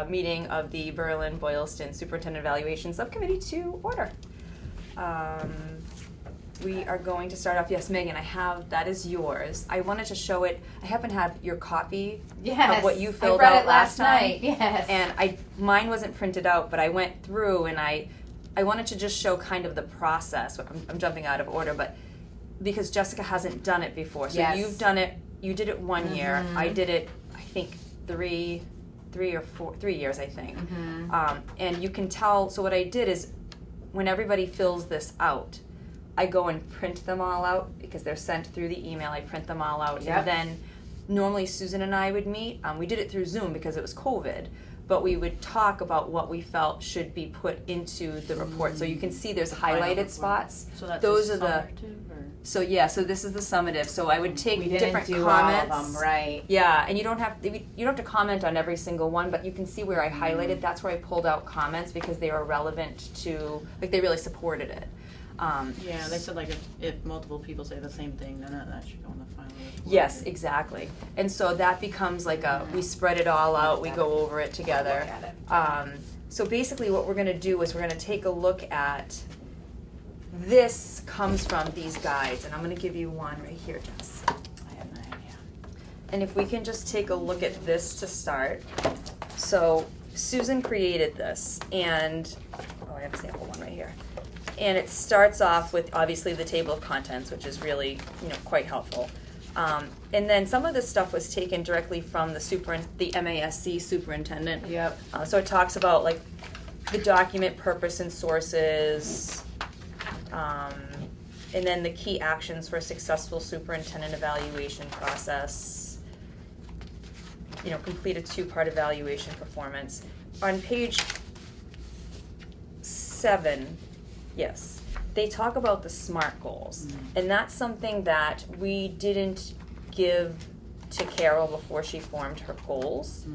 Meeting of the Berlin-Boylston Superintendent Evaluation Subcommittee to order. We are going to start off. Yes, Megan, that is yours. I wanted to show it. I happen to have your copy of what you filled out last night. Yes. And mine wasn't printed out, but I went through and I wanted to just show kind of the process. I'm jumping out of order, but because Jessica hasn't done it before. So you've done it, you did it 1 year. I did it, I think, 3 years, I think. And you can tell, so what I did is when everybody fills this out, I go and print them all out because they're sent through the email. I print them all out. And then normally Susan and I would meet. We did it through Zoom because it was COVID, but we would talk about what we felt should be put into the report. So you can see there's highlighted spots. So that's those a are the summative, or? So this is the summative. So I would take different do comments. All of them, right? Yeah, and you don't have to comment on every single one, but you can see where I highlighted. That's where I pulled out comments because they were relevant to, like, they really supported it. Yeah, they said, like, if multiple people say the same thing, then that should go in the final report. Yes, exactly. And so that becomes like we spread it all out, we go over it together. So basically what we're going to do is we're going to take a look at, this comes from these guides, and I'm going to give you one right here, Jess. I have no idea. And if we can just take a look at this to start. So Susan created this, and, I have a sample one right here. And it starts off with, obviously, the table of contents, which is really, quite helpful. And then some of this stuff was taken directly from the MASC superintendent. Yep. So it talks about, like, the document purpose and sources, and then the key actions for a successful superintendent evaluation process. Complete a 2-part evaluation performance. On page 7, yes, they talk about the SMART goals. And that's something that we didn't give to Carol before she formed her goals.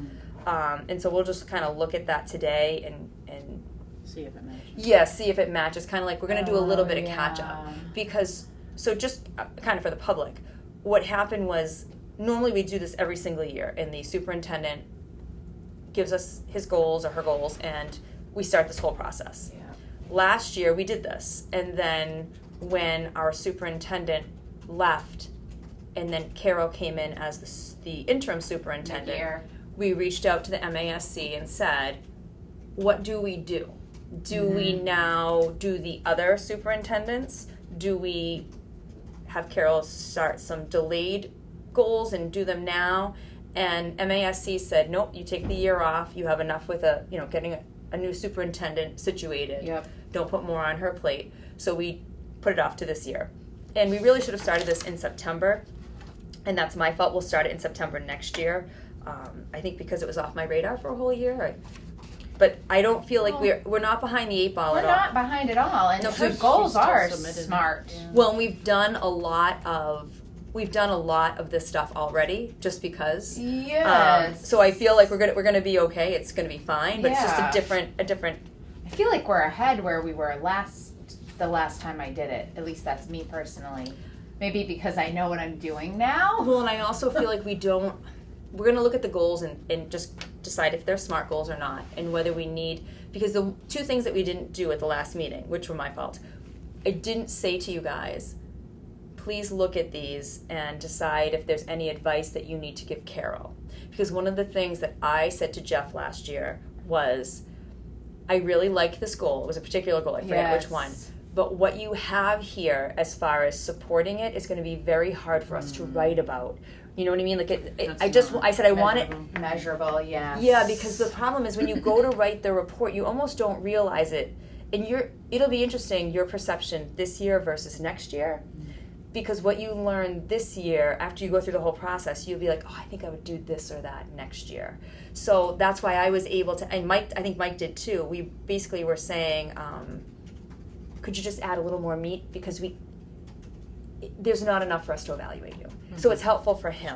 And so we'll just kind of look at that today and see if it matches. Yeah, see if it matches. Kind of like we're going to do a little bit of catch up. Because, so just kind of for the public, what happened was normally we do this every single year, and the superintendent gives us his goals or her goals, and we start this whole process. Last year we did this, and then when our superintendent left, and then Carol came in as the interim superintendent, Mid-year. We reached out to the MASC and said, what do we do? Do we now do the other superintendents? Do we have Carol start some delayed goals and do them now? And MASC said, nope, you take the year off. You have enough with getting a new superintendent situated. Yep. Don't put more on her plate. So we put it off to this year. And we really should have started this in September. And that's my fault. We'll start it in September next year. I think because it was off my radar for a whole year. But I don't feel like we're not behind the 8 ball at all. We're not behind at all. And her goals are smart. Yeah. Well, and we've done a lot of this stuff already, just because. Yes. So I feel like we're gonna be okay. It's gonna be fine, but it's just a different. I feel like we're ahead where we were the last time I did it. At least that's me personally. Maybe because I know what I'm doing now. Well, and I also feel like we're gonna look at the goals and just decide if they're SMART goals or not, and whether we need, because the 2 things that we didn't do at the last meeting, which were my fault, I didn't say to you guys, please look at these and decide if there's any advice that you need to give Carol. Because one of the things that I said to Jeff last year was, I really liked this goal. It was a particular goal. I forget which one. But what you have here as far as supporting it is going to be very hard for us to write about. You know what I mean? Like I said I want it measurable. Yes. Yeah, because the problem is when you go to write the report, you almost don't realize it. And it'll be interesting, your perception this year versus next year. Because what you learn this year, after you go through the whole process, you'll be like, I think I would do this or that next year. So that's why I was able to, and I think Mike did too, we basically were saying, could you just add a little more meat? Because there's not enough for us to evaluate you. So it's helpful for him.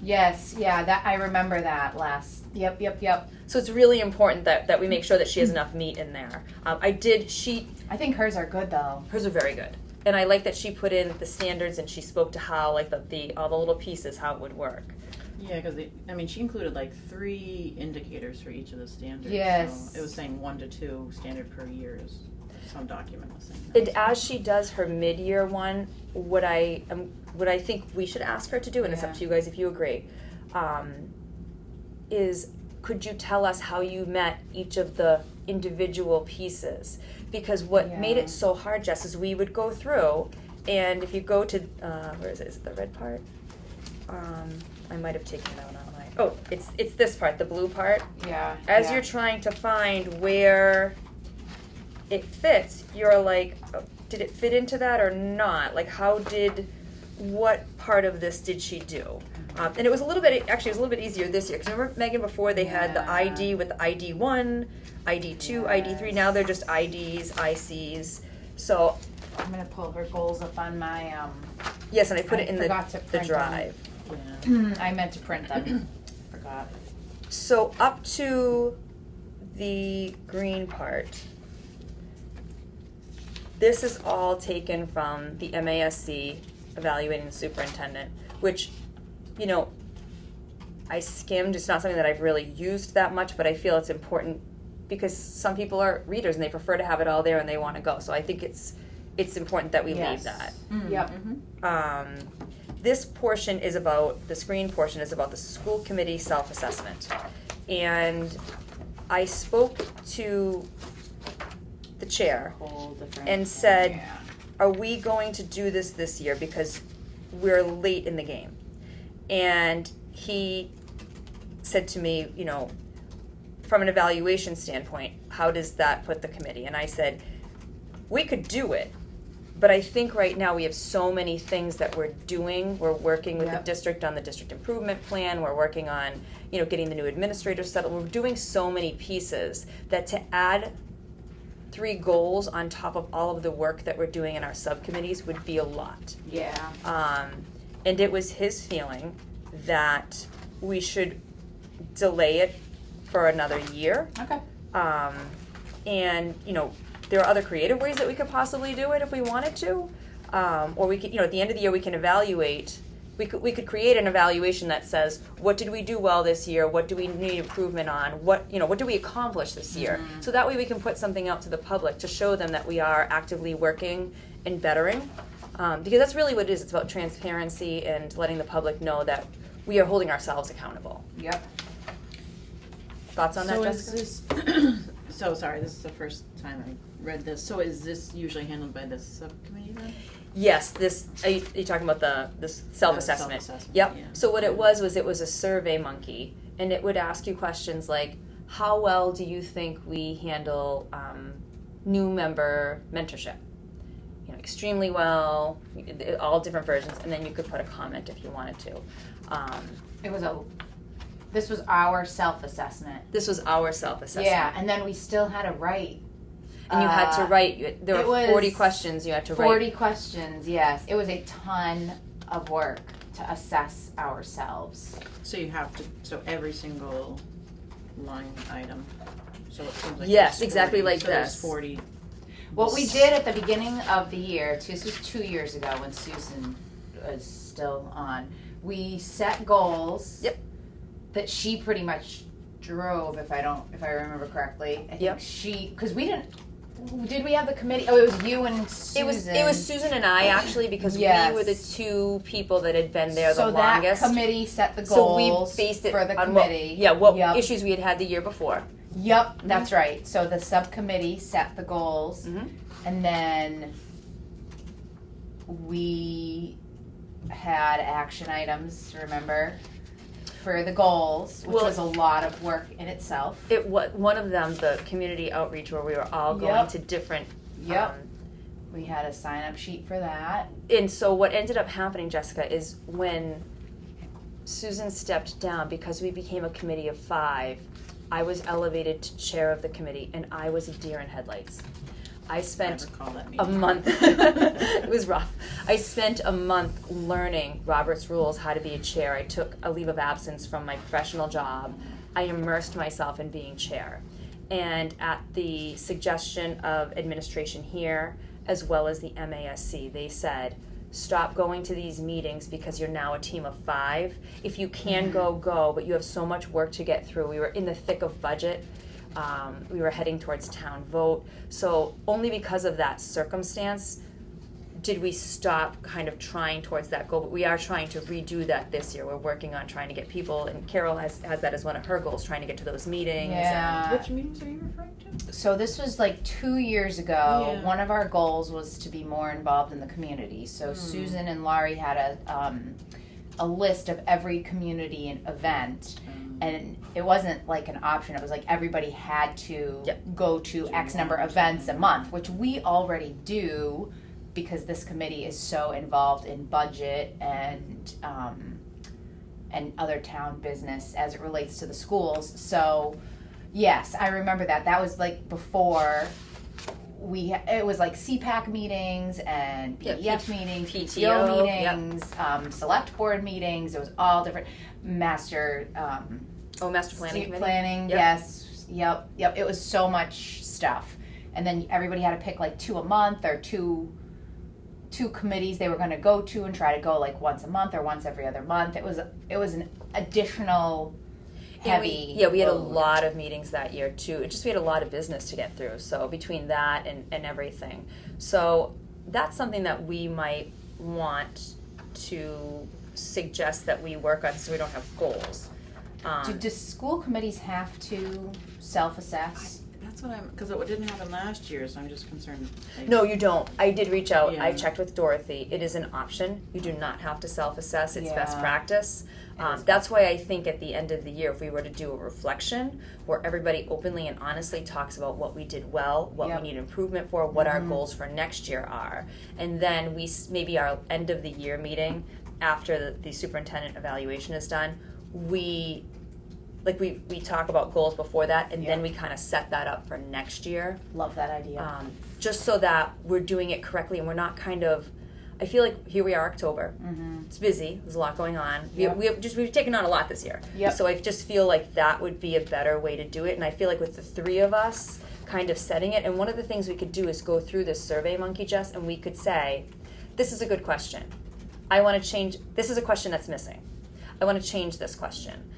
Yes, that I remember that last. Yep. So it's really important that we make sure that she has enough meat in there. I think hers are good though. Hers are very good. And I like that she put in the standards and she spoke to how, like, all the little pieces, how it would work. Yeah, because she included like 3 indicators for each of the standards. Yes. So it was saying 1 to 2 standard per year is some document was saying. And as she does her mid-year one, what I think we should ask her to do, and it's up to you guys if you agree, is could you tell us how you met each of the individual pieces? Because what made it so hard, Jess, is we would go through, and if you go to, where is it? Is it the red part? I might have taken it out online. Oh, it's this part, the blue part. Yeah. As you're trying to find where it fits, you're like, oh, did it fit into that or not? Like, what part of this did she do? And it was a little bit easier this year. Because remember, Megan, before they had the ID with the ID 1, ID 2, ID 3. Now they're just IDs, ICs. So I'm going to pull her goals up on my, yes, and I put it in the drive. Yeah. I meant to print them. Forgot. So up to the green part, this is all taken from the MASC evaluating the superintendent, which, I skimmed. It's not something that I've really used that much, but I feel it's important because some people are readers and they prefer to have it all there and they want to go. So I think it's important that we leave that. Mm-hmm. Yep. This portion is the screen portion is about the school committee self-assessment. And I spoke to the chair and said, are we going to do this year because we're late in the game? And he said to me, from an evaluation standpoint, how does that put the committee? And I said, we could do it, but I think right now we have so many things that we're doing. We're working with the district on the district improvement plan. We're working on, getting the new administrators settled. We're doing so many pieces that to add 3 goals on top of all of the work that we're doing in our subcommittees would be a lot. Yeah. And it was his feeling that we should delay it for another year. Okay. And, there are other creative ways that we could possibly do it if we wanted to. Or we could, at the end of the year we can evaluate. We could create an evaluation that says, what did we do well this year? What do we need improvement on? What do we accomplish this year? Mm-hmm. So that way we can put something out to the public to show them that we are actively working and bettering. Because that's really what it is. It's about transparency and letting the public know that we are holding ourselves accountable. Yep. Thoughts on that, Jessica? So sorry, this is the first time I read this. So is this usually handled by the subcommittee then? Yes, are you talking about the self-assessment? Self-assessment, yep. Yeah. So what it was a Survey Monkey, and it would ask you questions like, how well do you think we handle new member mentorship? Extremely well, all different versions, and then you could put a comment if you wanted to. This was our self-assessment. Yeah, and then we still had to write. And you had to write, there were 40 questions you had to write. 40 questions, yes. It was a ton of work to assess ourselves. So you have to, every single line item. So it seems like yes, exactly like so this. 40. What we did at the beginning of the year, this was 2 years ago when Susan was still on, we set goals. Yep. That she pretty much drove, if I remember correctly. I think because we did we have the committee? Oh, it was you and Susan. It was Susan and I actually, because we were the 2 people that had been there the longest. So that committee set the goals so we based it for the on committee. What issues we had the year before. Yep, that's right. So the subcommittee set the goals, and then we had action items, remember? For the goals, which was a lot of work in itself. It was one of them, the community outreach, where we were all going to different. We had a sign-up sheet for that. And so what ended up happening, Jessica, is when Susan stepped down, because we became a committee of 5, I was elevated to chair of the committee, and I was a deer in headlights. I spent a month. It was rough. I spent a month learning Robert's rules, how to be a chair. I took a leave of absence from my professional job. I immersed myself in being chair. And at the suggestion of administration here, as well as the MASC, they said, stop going to these meetings because you're now a team of 5. If you can go, but you have so much work to get through. We were in the thick of budget. We were heading towards town vote. So only because of that circumstance did we stop kind of trying towards that goal. But we are trying to redo that this year. We're working on trying to get people, and Carol has that as one of her goals, trying to get to those meetings. Yeah. Which meetings are you referring to? So this was like 2 years ago. Yeah. One of our goals was to be more involved in the community. So Susan and Laurie had a list of every community and event. And it wasn't like an option. It was like everybody had to go to X number of events a month, which we already do because this committee is so involved in budget and other town business as it relates to the schools. So yes, I remember that. That was like before it was like CPAC meetings and PEF meetings, PTO meetings, select board meetings. It was all different. Master Planning Committee? Planning, yes. Yep. It was so much stuff. And then everybody had to pick like 2 a month or two committees they were going to go to and try to go like once a month or once every other month. It was an additional heavy we had a load. lot of meetings that year too. We had a lot of business to get through. So between that and everything. So that's something that we might want to suggest that we work on so we don't have goals. Do school committees have to self-assess? That's what because it didn't happen last year, so I'm just concerned. No, you don't. I did reach out. Yeah. I checked with Dorothy. It is an option. You do not have to self-assess. It's best practice. That's why I think at the end of the year, if we were to do a reflection where everybody openly and honestly talks about what we did well, what we need improvement for, what our goals for next year are, and then maybe our end of the year meeting after the superintendent evaluation is done, we talk about goals before that, and then we kind of set that up for next year. Love that idea. Just so that we're doing it correctly and we're not kind of, I feel like here we are October. It's busy. There's a lot going on. We've taken on a lot this year. So I just feel like that would be a better way to do it. And I feel like with the 3 of us kind of setting it, and one of the things we could do is go through this Survey Monkey, Jess, and we could say, this is a good question. I want to change, this is a question that's missing. I want to change this question.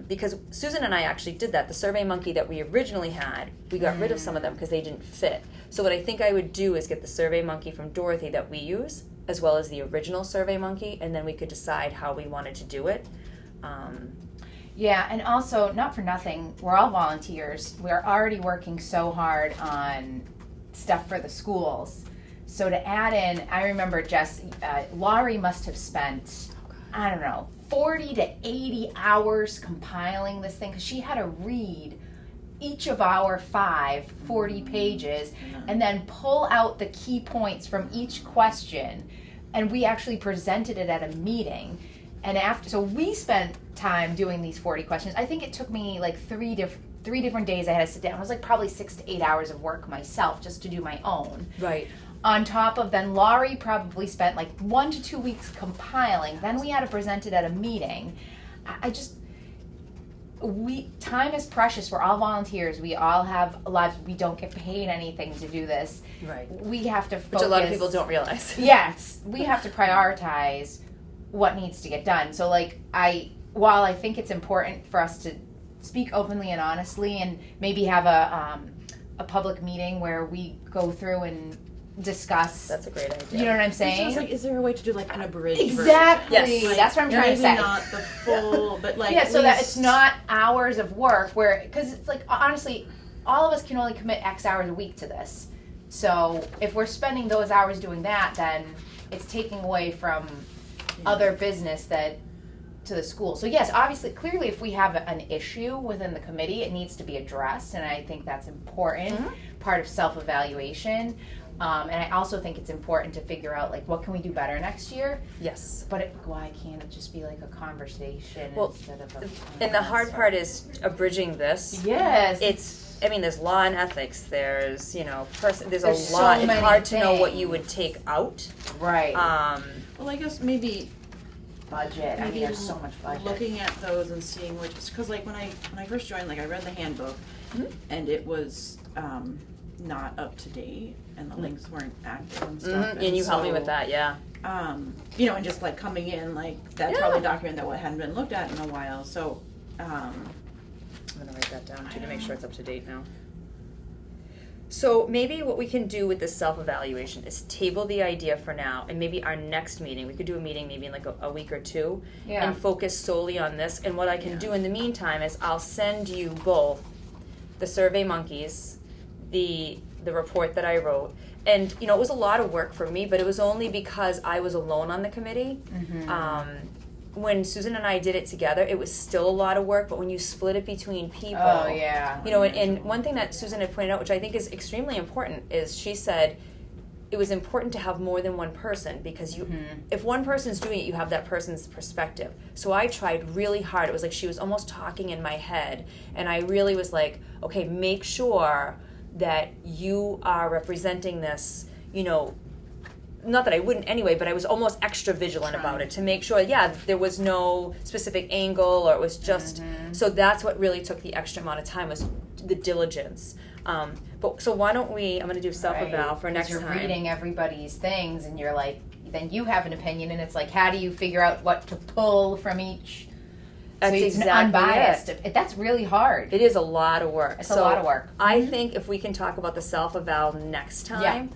Because Susan and I actually did that. The Survey Monkey that we originally had, we got rid of some of them because they didn't fit. So what I think I would do is get the Survey Monkey from Dorothy that we use, as well as the original Survey Monkey, and then we could decide how we wanted to do it. Yeah, and also, not for nothing, we're all volunteers. We're already working so hard on stuff for the schools. So to add in, I remember Laurie must have spent, I don't know, 40 to 80 hours compiling this thing because she had to read each of our 40 pages and then pull out the key points from each question, and we actually presented it at a meeting. And so we spent time doing these 40 questions. I think it took me like three different days. I had to sit down. It was like probably 6 to 8 hours of work myself just to do my own. Right. On top of then Laurie probably spent like 1 to 2 weeks compiling. Then we had to present it at a meeting. Time is precious. We're all volunteers. We all have lives. We don't get paid anything to do this. Right. We have to focus. Which a lot of people don't realize. Yes. We have to prioritize what needs to get done. So while I think it's important for us to speak openly and honestly and maybe have a public meeting where we go through and discuss. That's a great idea. You know what I'm saying? It's like, is there a way to do like an abridged Exactly. version? Yes. That's what I'm trying to say. Maybe not the full, but like yeah, so that it's not hours of work because it's like, honestly, all of us can only commit X hours a week to this. So if we're spending those hours doing that, then it's taking away from other business to the school. So yes, obviously, clearly if we have an issue within the committee, it needs to be addressed, and I think that's important, part of self-evaluation. And I also think it's important to figure out like what can we do better next year. Yes. But why can't it just be like a conversation instead of a and the hard part is abridging this. Yes. There's law and ethics. There's, there's a There's so lot. It's many hard to know what things. you would take out. Right. Well, I guess maybe Budget. I mean, there's so much budget. looking at those and seeing which, because like when I first joined, like I read the handbook, and it was not up to date and the links weren't active and stuff. And you helped me with that, yeah. You know, and just like coming in, like that's probably a document that hadn't been looked at in a while. So, I'm gonna write that down too to make sure it's up to date now. So maybe what we can do with this self-evaluation is table the idea for now, and maybe our next meeting, we could do a meeting maybe in like a week or two, and focus solely on this. And what I can do in the meantime is I'll send you both the Survey Monkeys, the report that I wrote. And, you know, it was a lot of work for me, but it was only because I was alone on the committee. When Susan and I did it together, it was still a lot of work, but when you split it between people, you know, and one thing that Susan had pointed out, which I think is extremely important, is she said it was important to have more than one person because you, if one person's doing it, you have that person's perspective. So I tried really hard. It was like she was almost talking in my head, and I really was like, okay, make sure that you are representing this, you know, not that I wouldn't anyway, but I was almost extra vigilant about it to make sure, there was no specific angle, or it was just, so that's what really took the extra amount of time, was the diligence. But so why don't we, I'm going to do self-eval for next time. You're reading everybody's things, and you're like, then you have an opinion, and it's like, how do you figure out what to pull from each? That's so it's exactly unbiased. That's really hard. It is a lot of work. It's a lot of work. I think if we can talk about the self-eval next time,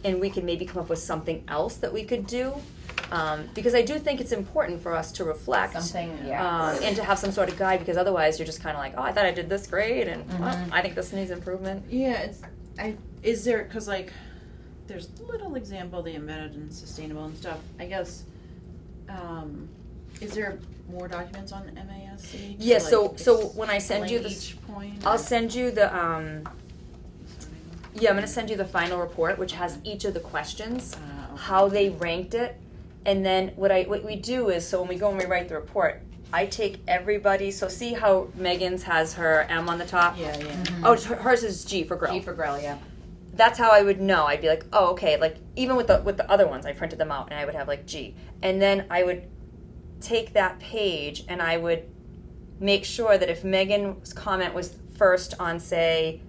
and we can maybe come up with something else that we could do, because I do think it's important for us to reflect and to have some sort of guide, because otherwise you're just kind of like, oh, I thought I did this great, and I think this needs improvement. Yeah, is there, because like there's little example, the embedded and sustainable and stuff, I guess. Is there more documents on MASC? Yeah, so when I send you each point, I'll send you the I'm going to send you the final report, which has each of the questions, how they ranked it, and then what we do is, so when we go and we write the report, I take everybody. So see how Megan's has her M on the top. Yeah. Oh, hers is G for grill. G for grill, yeah. That's how I would know. I'd be like, oh, okay. Like even with the other ones, I printed them out, and I would have like G, and then I would take that page and I would make sure that if Megan's comment was first on, say,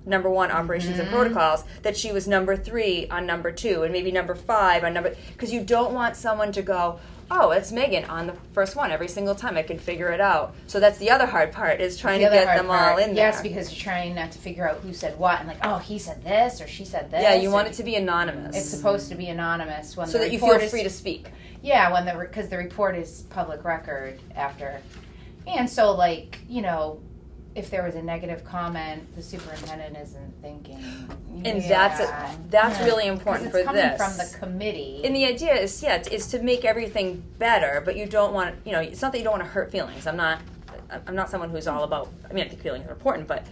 number 1, operations and protocols, that she was number 3 on number 2, and maybe number 5 on number, because you don't want someone to go, oh, it's Megan on the first one every single time. I can figure it out. So that's the other hard part, is trying to get them all in there. Yes, because you're trying not to figure out who said what, and like, oh, he said this or she said this. Yeah, you want it to be anonymous. It's supposed to be anonymous so that you feel free to speak. Yeah, because the report is public record after, and so like, you know, if there was a negative comment, the superintendent isn't thinking. And that's really important for this. It's coming from the committee. And the idea is, is to make everything better, but you don't want, you know, it's not that you don't want to hurt feelings. I'm not someone who's all about, I mean, I think feelings are important, but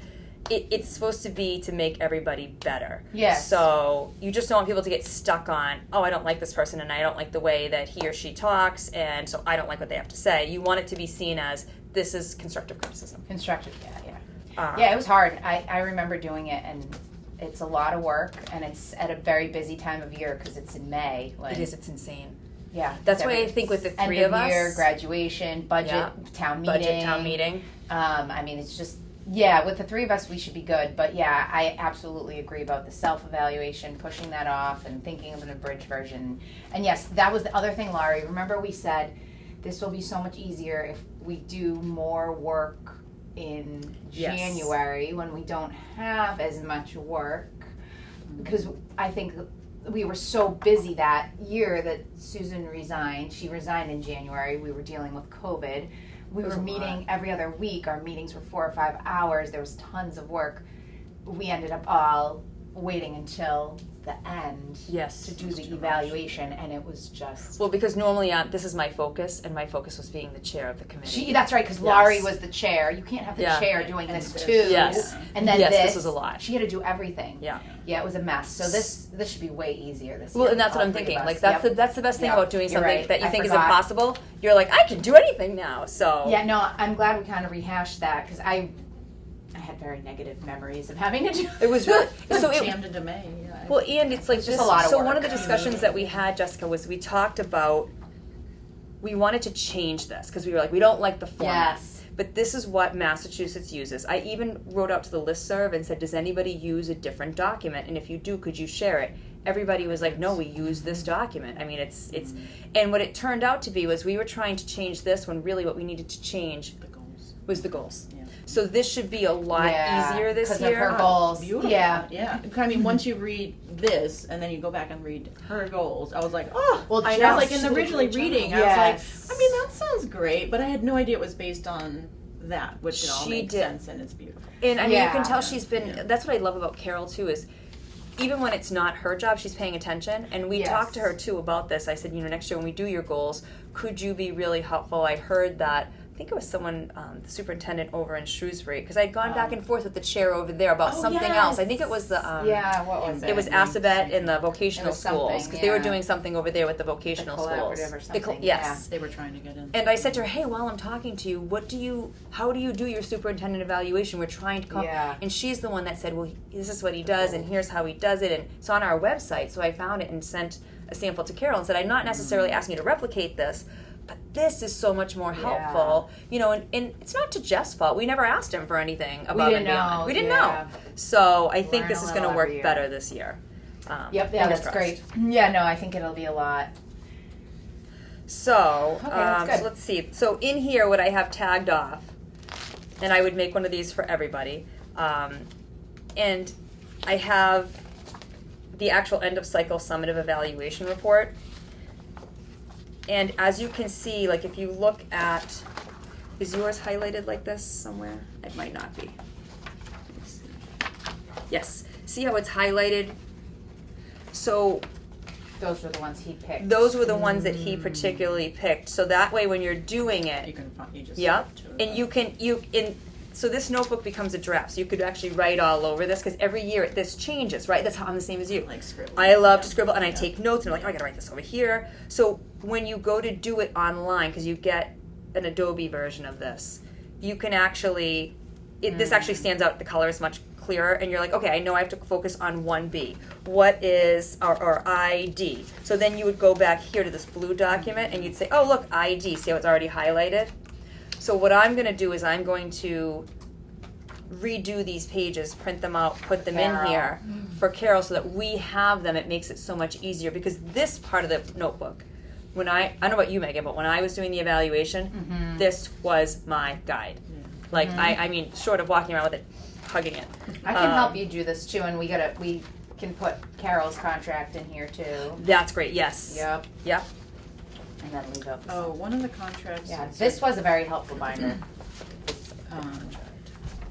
it's supposed to be to make everybody better. Yes. So you just don't want people to get stuck on, oh, I don't like this person, and I don't like the way that he or she talks, and so I don't like what they have to say. You want it to be seen as, this is constructive criticism. Constructive, yeah, it was hard. I remember doing it, and it's a lot of work, and it's at a very busy time of year because it's in May. It is. It's insane. Yeah, that's why I think with the three of us, end of year, graduation, budget, town meeting. I mean, it's just, with the three of us, we should be good. But yeah, I absolutely agree about the self-evaluation, pushing that off, and thinking of an abridged version. And yes, that was the other thing, Laurie. Remember, we said this will be so much easier if we do more work in January when we don't have as much work, because I think we were so busy that year that Susan resigned. She resigned in January. We were dealing with COVID. We were meeting every other week. Our meetings were 4 or 5 hours. There was tons of work. We ended up all waiting until the end to do the evaluation, and it was just... Well, because normally this is my focus, and my focus was being the chair of the committee. That's right, because Laurie was the chair. You can't have the chair doing this too. Yes. And then this was a lot. She had to do everything. Yeah, it was a mess. So this should be way easier this year. Well, and that's what I'm thinking. Like that's the best thing about doing something that you think is impossible. You're like, I can do anything now. So yeah, no, I'm glad we kind of rehashed that, because I had very negative memories of having to do it. Was really so jammed into May. Well, and it's like just a lot of work. One of the discussions that we had, Jessica, was we talked about, we wanted to change this because we were like, we don't like the format. Yes. but this is what Massachusetts uses. I even wrote out to the listserv and said, does anybody use a different document? And if you do, could you share it? Everybody was like, no, we use this document. I mean, it's and what it turned out to be was we were trying to change this when really what we needed to change was the goals. Yeah. So this should be a lot easier this year. Because of her goals. Beautiful. Yeah. I mean, once you read this and then you go back and read her goals, I was like, oh. Well, I know. Like in the originally reading, I was like, I mean, that sounds great, but I had no idea it was based on that, which it all makes sense and it's beautiful. And I mean, you can tell she's been. That's what I love about Carol too is. Even when it's not her job, she's paying attention. And we talked to her, too, about this. I said, next year when we do your goals, could you be really helpful? I heard that, I think it was someone, the superintendent over in Shrewsbury, because I'd gone back and forth with the chair over there about something else. I think it was the... what was it? It was Assabet in the vocational schools, because they were doing something over there with the vocational schools. Or something. Yes. They were trying to get in. And I said to her, hey, while I'm talking to you, how do you do your superintendent evaluation? We're trying to come... And she's the one that said, well, this is what he does, and here's how he does it, and it's on our website. So I found it and sent a sample to Carol and said, I'm not necessarily asking you to replicate this, but this is so much more helpful. And it's not to Jeff's fault. We never asked him for anything above and beyond. We didn't know. So I think this is going to work better this year. That's great. Yeah, no, I think it'll be a lot. So, that's good. So let's see. So in here, what I have tagged off, and I would make one of these for everybody, and I have the actual end of cycle summative evaluation report. And as you can see, like if you look at, is yours highlighted like this somewhere? It might not be. Let me see. Yes. See how it's highlighted? So those were the ones he picked. Those were the ones that he particularly picked. So that way when you're doing it, so this notebook becomes a draft. So you could actually write all over this because every year this changes, right? That's how I'm the same as you. Like scribble. I love to scribble and I take notes and I'm like, oh, I gotta write this over here. So when you go to do it online, because you get an Adobe version of this, you can actually, this actually stands out, the color is much clearer, and you're like, okay, I know I have to focus on 1B. What is, or ID? So then you would go back here to this blue document and you'd say, oh, look, ID. See how it's already highlighted? So what I'm going to do is I'm going to redo these pages, print them out, put them in here for Carol so that we have them. It makes it so much easier because this part of the notebook, when I don't know about you, Megan, but when I was doing the evaluation, this was my guide. Like, I mean, short of walking around with it, hugging it. I can help you do this too, and we can put Carol's contract in here too. That's great, yes. Yep. And then leave out Oh, one of the contracts. Yeah, this was a very helpful binder.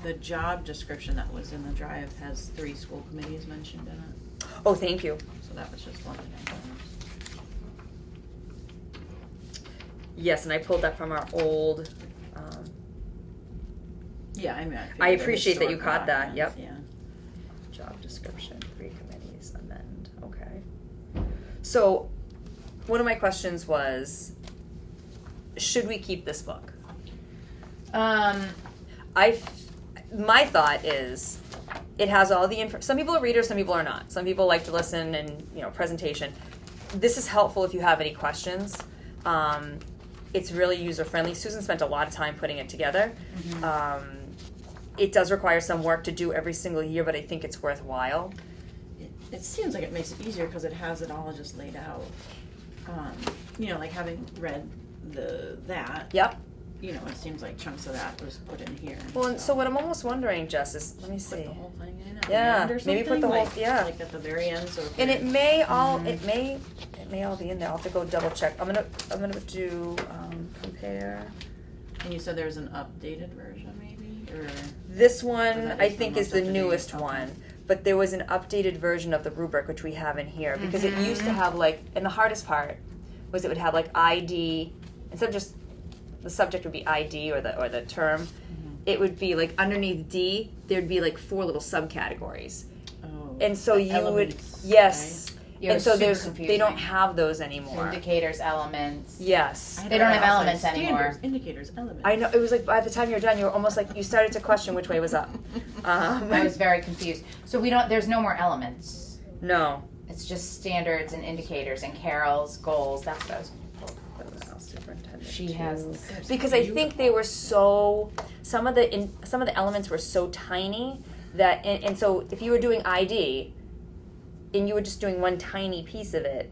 The job description that was in the drive has 3 school committees mentioned in it. Oh, thank you. So that was just one thing. Yes, and I pulled that from our old. Yeah, I mean, I appreciate that you caught that. Yep. Yeah. Job description, 3 committees, amend. Okay. So, one of my questions was, should we keep this book? My thought is, it has all the info. Some people are readers, some people are not. Some people like to listen and presentation. This is helpful if you have any questions. It's really user friendly. Susan spent a lot of time putting it together. It does require some work to do every single year, but I think it's worthwhile. It seems like it makes it easier because it has it all just laid out. Like having read that. Yep. It seems like chunks of that was put in here. Well, and so what I'm almost wondering, Jess, is let me see. Put the whole thing in at Yeah, the end or something? maybe put the whole like at the very end. So and it may all it may all be in there. I'll have to go double check. I'm gonna do compare. And you said there's an updated version, maybe, or this one I think is the up-to-date? newest one. But there was an updated version of the rubric which we have in here because it used to have and the hardest part was it would have ID instead of just the subject would be ID or the term. It would be underneath D there'd be 4 little subcategories. Oh, and so you elements, would yes. Right? And so they don't have those anymore. Indicators, elements. Yes. They don't have elements anymore. Indicators, elements. I know. It was by the time you were done, you were almost you started to question which way was up. I was very confused. So there's no more elements. No. It's just standards and indicators and Carol's goals. That's what I was. Superintendent She has the because I think they were so some of the elements were so tiny that and so if you were doing ID and you were just doing one tiny piece of it,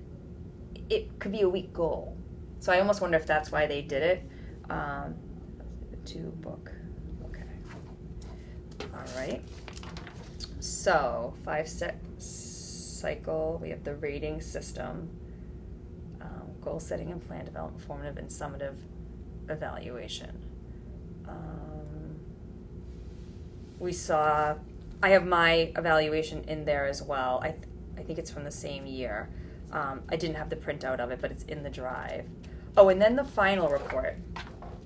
it could be a weak goal. So I almost wonder if that's why they did it. To book. Okay. All right. So 5-step cycle. We have the rating system, goal setting and plan development, formative and summative evaluation. I have my evaluation in there as well. I think it's from the same year. I didn't have the printout of it, but it's in the drive. Oh, and then the final report.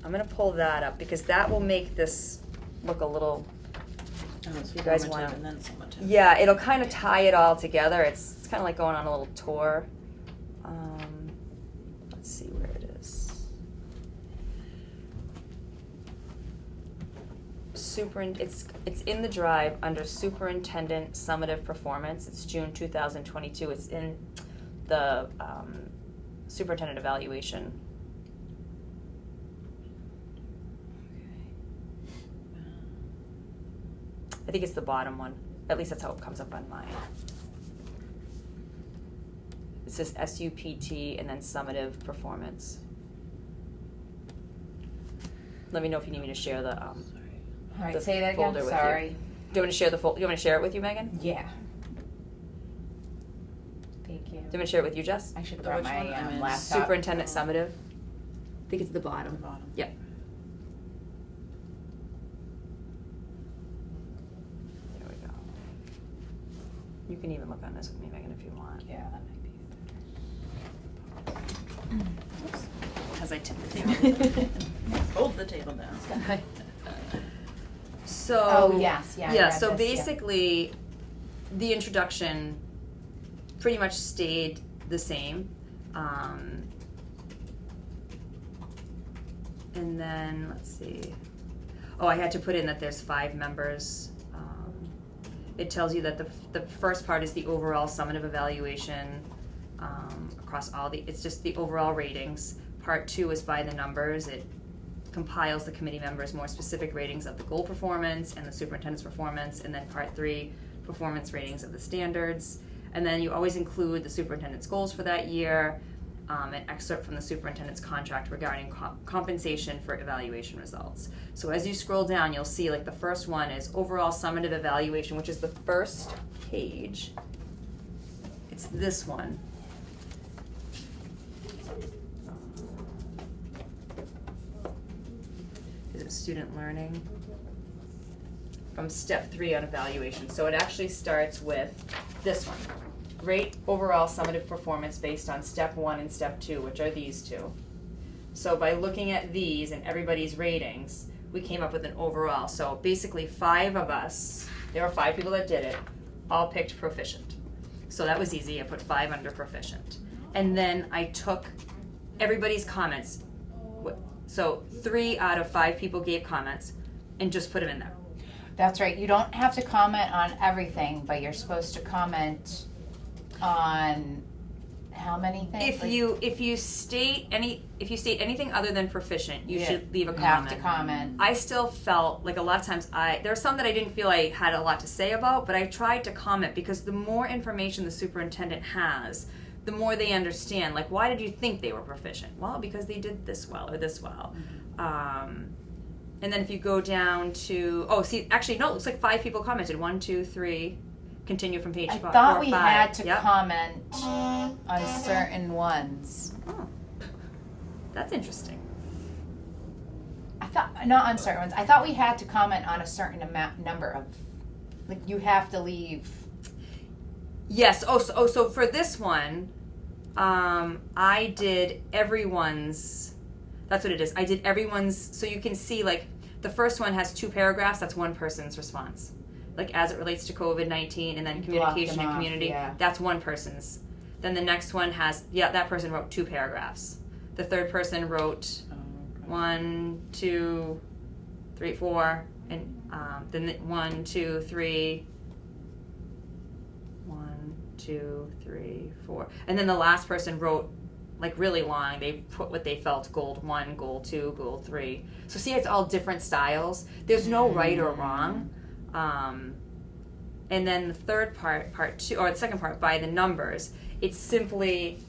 I'm going to pull that up because that will make this look a little. You guys want and then summative. Yeah, it'll kind of tie it all together. It's kind of like going on a little tour. Let's see where it is. It's in the drive under Superintendent Summative Performance. It's June 2022. It's in the Superintendent Evaluation. I think it's the bottom one. At least that's how it comes up on mine. It says SUPT and then Summative Performance. Let me know if you need me to share the All right, the say that again. folder with Sorry. you. Do you want me to share the folder? You want me to share it with you, Megan? Yeah. Thank you. Do you want me to share it with you, Jess? I should The throw which my one? I'm in. laptop. Superintendent Summative. I think it's the bottom. The bottom. Yep. There we go. You can even look on this with me, Megan, if you want. Yeah, that might be. Oops. As I tip the table. Hold the table down. So. Oh, yes, yeah. I Yeah. read So this, yeah. basically, the introduction pretty much stayed the same. And then, let's see. Oh, I had to put in that there's 5 members. It tells you that the first part is the overall summative evaluation across it's just the overall ratings. Part 2 is by the numbers. It compiles the committee members' more specific ratings of the goal performance and the superintendent's performance. And then Part 3, performance ratings of the standards. And then you always include the superintendent's goals for that year, an excerpt from the superintendent's contract regarding compensation for evaluation results. So as you scroll down, you'll see like the first one is overall summative evaluation, which is the first page. It's this one. Is it student learning? From step 3 on evaluation. So it actually starts with this one. Rate overall summative performance based on step 1 and step 2, which are these two. So by looking at these and everybody's ratings, we came up with an overall. So basically 5 of us, there were 5 people that did it, all picked proficient. So that was easy. I put 5 under proficient. And then I took everybody's comments. So 3 out of 5 people gave comments and just put them in there. That's right. You don't have to comment on everything, but you're supposed to comment on how many things? If you state anything other than proficient, you should leave a comment. Have to comment. I still felt like a lot of times there are some that I didn't feel I had a lot to say about, but I tried to comment because the more information the superintendent has, the more they understand. Like, why did you think they were proficient? Well, because they did this well or this well. Mm-hmm. And then if you go down to it looks like 5 people commented. 1, 2, 3. Continue from page 4. I thought we 5. had to Yep. comment on certain ones. Oh, that's interesting. I thought not on certain ones. I thought we had to comment on a certain number of. Like you have to leave. Yes. So for this one, I did everyone's. That's what it is. I did everyone's. So you can see, like, the first one has 2 paragraphs. That's one person's response. Like, as it relates to COVID-19, and then communication and community. Yeah. That's one person's. Then the next one has, that person wrote 2 paragraphs. The third person wrote 1, 2, 3, 4, and then 1, 2, 3. 1, 2, 3, 4. And then the last person wrote like really long. They put what they felt goal 1, goal 2, goal 3. So see, it's all different styles. There's no right or wrong. And then the third part 2, or the second part, by the numbers, it's simply,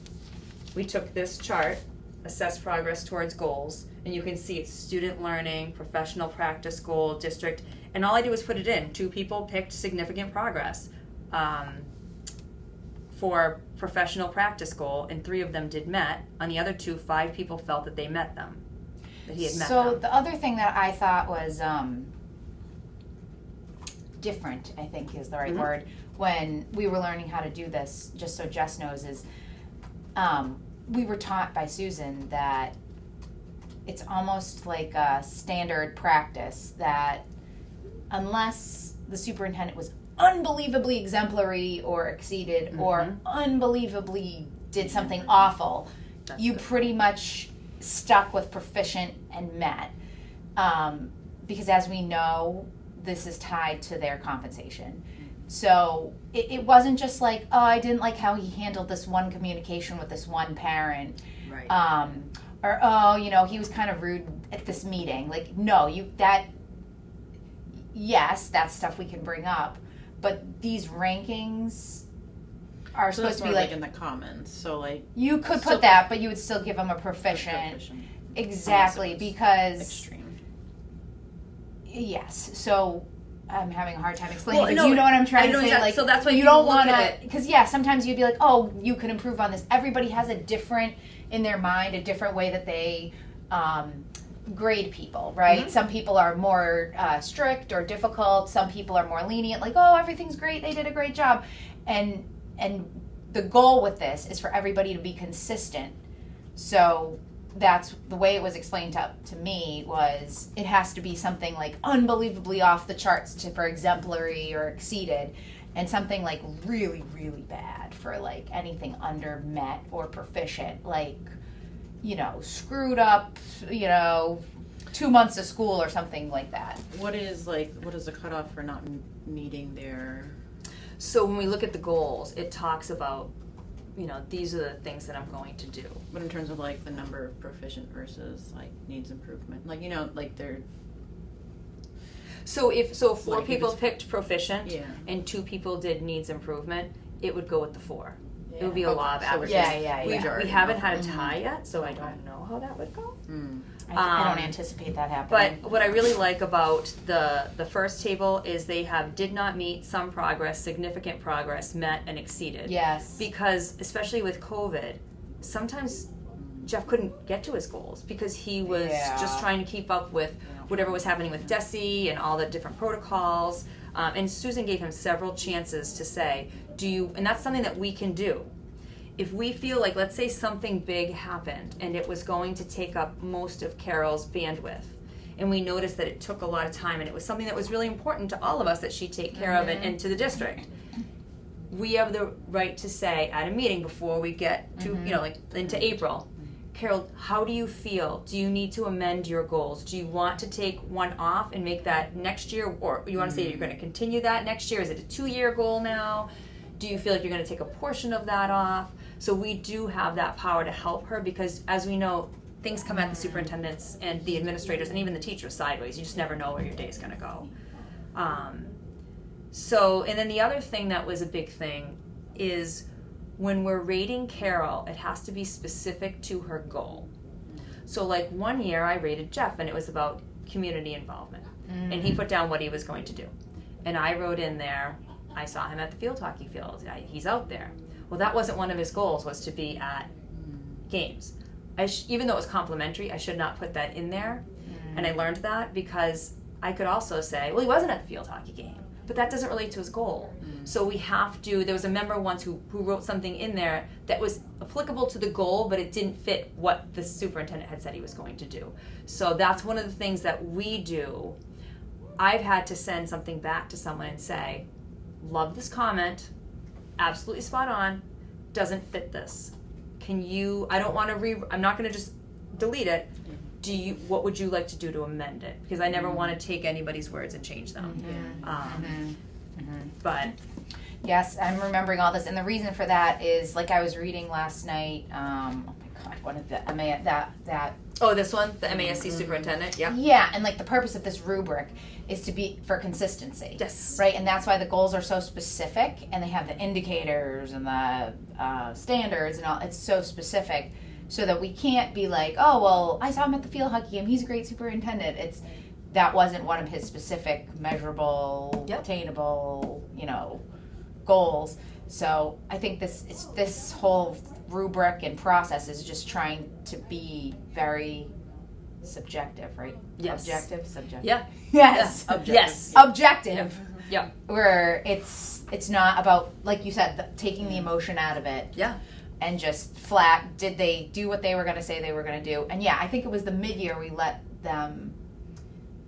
we took this chart, assess progress towards goals, and you can see it's student learning, professional practice goal, district, and all I did was put it in. 2 people picked significant progress for professional practice goal, and 3 of them did met. On the other 2, 5 people felt that they met them, that he had met them. So the other thing that I thought was different, I think is the right word, when we were learning how to do this, just so Jess knows, is we were taught by Susan that it's almost like a standard practice that unless the superintendent was unbelievably exemplary or exceeded or unbelievably did something awful, you pretty much stuck with proficient and met. Because as we know, this is tied to their compensation. So it wasn't just like, oh, I didn't like how he handled this one communication with this one parent. Right. Or, oh, you know, he was kind of rude at this meeting. Like, no, yes, that's stuff we can bring up. But these rankings are So supposed that's to be more like in the comments. So like you could still put that, but you would still give them a proficient. Exactly, because extreme. Yes. So I'm having a hard time explaining, Well, but no, you know what I'm trying to say. exactly. Like, So that's why you you don't look want at to, because sometimes you'd be like, oh, you can improve on this. Everybody has a different, in their mind, a different way that they grade people, right? Some people are more strict or difficult. Some people are more lenient, like, oh, everything's great, they did a great job, and the goal with this is for everybody to be consistent. So that's the way it was explained to me, was it has to be something like unbelievably off the charts for exemplary or exceeded, and something like really, really bad for like anything under met or proficient, like, you know, screwed up, you know, 2 months of school or something like that. What is the cutoff for not meeting their? So when we look at the goals, it talks about, you know, these are the things that I'm going to do. But in terms of like the number of proficient versus like needs improvement, like, you know, like they're. So if 4 Like if people it's- picked proficient and 2 people did needs improvement, it would go with the 4. It would be a law of So averages. We haven't had a tie yet, so I don't know how that would go. I don't anticipate that happening. But what I really like about the first table is they have did not meet, some progress, significant progress, met, and exceeded. Yes. Because especially with COVID, sometimes Jeff couldn't get to his goals because he was just trying to keep up with whatever was happening with DESE and all the different protocols. And Susan gave him several chances to say, and that's something that we can do. If we feel like, let's say something big happened and it was going to take up most of Carol's bandwidth, and we noticed that it took a lot of time and it was something that was really important to all of us that she take care of and to the district, we have the right to say at a meeting before we get to, you know, like into April, Carol, how do you feel? Do you need to amend your goals? Do you want to take one off and make that next year, or you want to say you're going to continue that next year? Is it a 2-year goal now? Do you feel like you're going to take a portion of that off? So we do have that power to help her, because as we know, things come at the superintendents and the administrators and even the teachers sideways. You just never know where your day is going to go. And then the other thing that was a big thing is when we're rating Carol, it has to be specific to her goal. So like one year I rated Jeff and it was about community involvement. And he put down what he was going to do. And I wrote in there, I saw him at the field hockey field. He's out there. Well, that wasn't one of his goals, was to be at games. Even though it was complimentary, I should not put that in there. And I learned that because I could also say, well, he wasn't at the field hockey game, but that doesn't relate to his goal. So we have to, there was a member once who wrote something in there that was applicable to the goal, but it didn't fit what the superintendent had said he was going to do. So that's one of the things that we do. I've had to send something back to someone and say, love this comment, absolutely spot on, doesn't fit this. Can you, I don't want to I'm not going to just delete it. What would you like to do to amend it? Because I never want to take anybody's words and change them. But yes, I'm remembering all this, and the reason for that is, like I was reading last night, oh my one of the that. Oh, this one, the MASC superintendent. Yeah. Yeah, and like the purpose of this rubric is to be for consistency. Yes. Right, and that's why the goals are so specific, and they have the indicators and the standards and all. It's so specific, so that we can't be like, oh well, I saw him at the field hockey game. He's a great superintendent. That wasn't one of his specific, measurable, attainable, goals. So I think this whole rubric and process is just trying to be very subjective, right? Yes. Subjective. Yeah. Yes. Yeah. Objective. Yes. Objective. Yeah. Where it's not about, like you said, taking the emotion out of it. Yeah. And just flat, did they do what they were going to say they were going to do? And yeah, I think it was the mid-year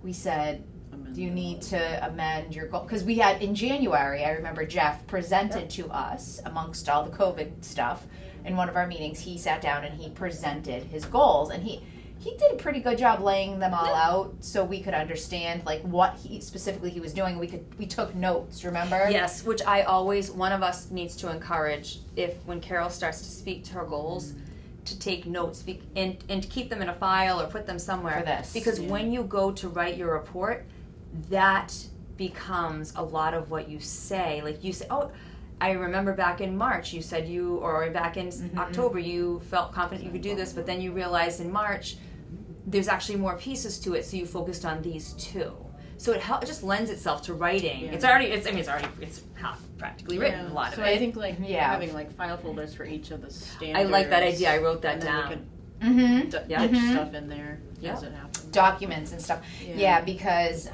we said, do you need to amend your goal? Because we had, in January, I remember Jeff presented to us, amongst all the COVID stuff, in one of our meetings, he sat down and he presented his goals. And he did a pretty good job laying them all out so we could understand, like, what he specifically he was doing. We took notes, remember? Yes, which one of us needs to encourage, when Carol starts to speak to her goals, to take notes and to keep them in a file or put them somewhere. For this. Because when you go to write your report, that becomes a lot of what you say. Like you say, oh, I remember back in March you said back in October you felt confident you could do this, but then you realized in March there's actually more pieces to it, so you focused on these two. So it just lends itself to writing. Yeah. It's half practically written, a lot of it. So I think having like file folders for each of the standards. I like that idea. I wrote that down. Ditch stuff in there as it happens. Documents and stuff. Yeah, because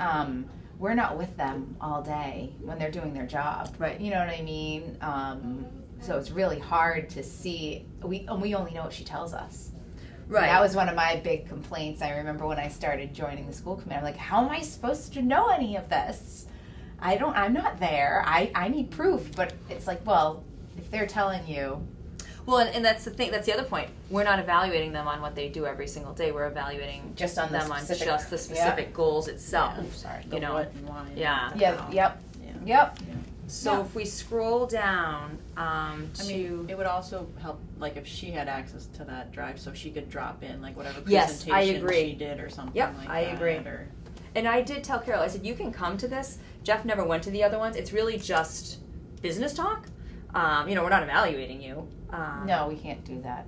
we're not with them all day when they're doing their job. Right. You know what I mean? So it's really hard to see. We only know what she tells us. Right. And that was one of my big complaints. I remember when I started joining the school committee. I'm like, how am I supposed to know any of this? I'm not there. I need proof. But it's like, well, if they're telling you. Well, and that's the thing. That's the other point. We're not evaluating them on what they do every single day. We're evaluating just on them on just the specific goals itself. Yeah. Sorry. What and why. Yeah. Yep. So if we scroll down it would also help, like, if she had access to that drive, so she could drop in, like, whatever yes, presentation I agree. she did or something like that. I agree. And I did tell Carol, I said, you can come to this. Jeff never went to the other ones. It's really just business talk. We're not evaluating you. No, we can't do that,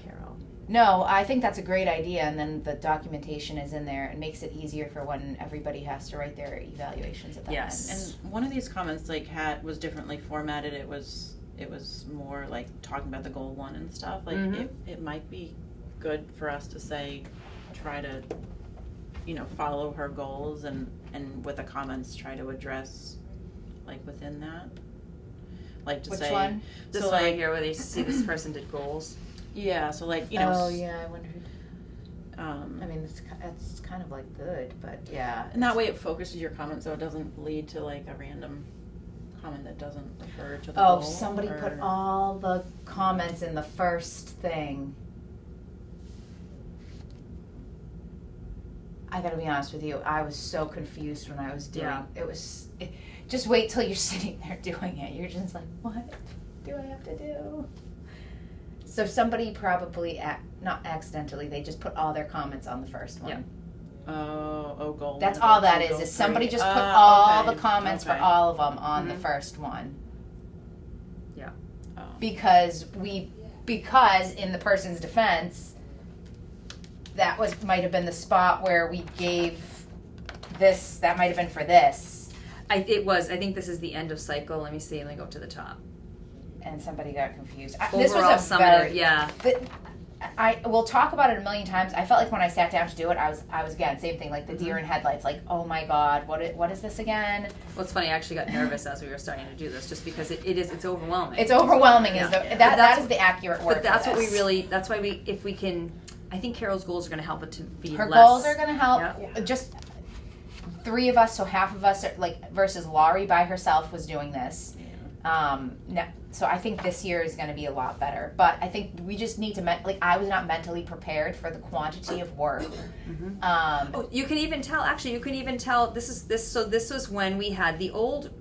Carol. No, I think that's a great idea, and then the documentation is in there. It makes it easier for when everybody has to write their evaluations at the end. And one of these comments was differently formatted. It was more like talking about the goal one and stuff. Like it might be good for us to say, try to, follow her goals and with the comments try to address, like, within that. Like to Which say one? This one right here where they see this person did goals. Yeah, so like Oh yeah, I wonder. I mean, it's kind of like good, but yeah. And that way it focuses your comment, so it doesn't lead to like a random comment that doesn't refer to the goal. Oh, somebody put all the comments in the first thing. I gotta be honest with you, I was so confused when I was doing it. Just wait till you're sitting there doing it. You're just like, what do I have to do? So somebody probably, not accidentally, they just put all their comments on the first one. Yep. Goal. That's all that is somebody just put all the comments for all of them on the first one. Yeah. Oh. Because in the person's defense, that might have been the spot where we gave this, that might have been for this. I think this is the end of cycle. Let me see. Let me go up to the top. And somebody got confused. This was we'll talk about it a million times. I felt like when I sat down to do it, I was again, same thing, like the deer in headlights, like, oh my God, what is this again? Well, it's funny, I actually got nervous as we were starting to do this, just because it's overwhelming. It's overwhelming, that is the accurate word. But that's for this. that's why if we can, I think Carol's goals are going to help it to be Her less. goals are going to help, just 3 of us, so half of us are, like, versus Laurie by herself was doing this. So I think this year is going to be a lot better. But I think we just need to, I was not mentally prepared for the quantity of work. You can even tell, this was when we had the old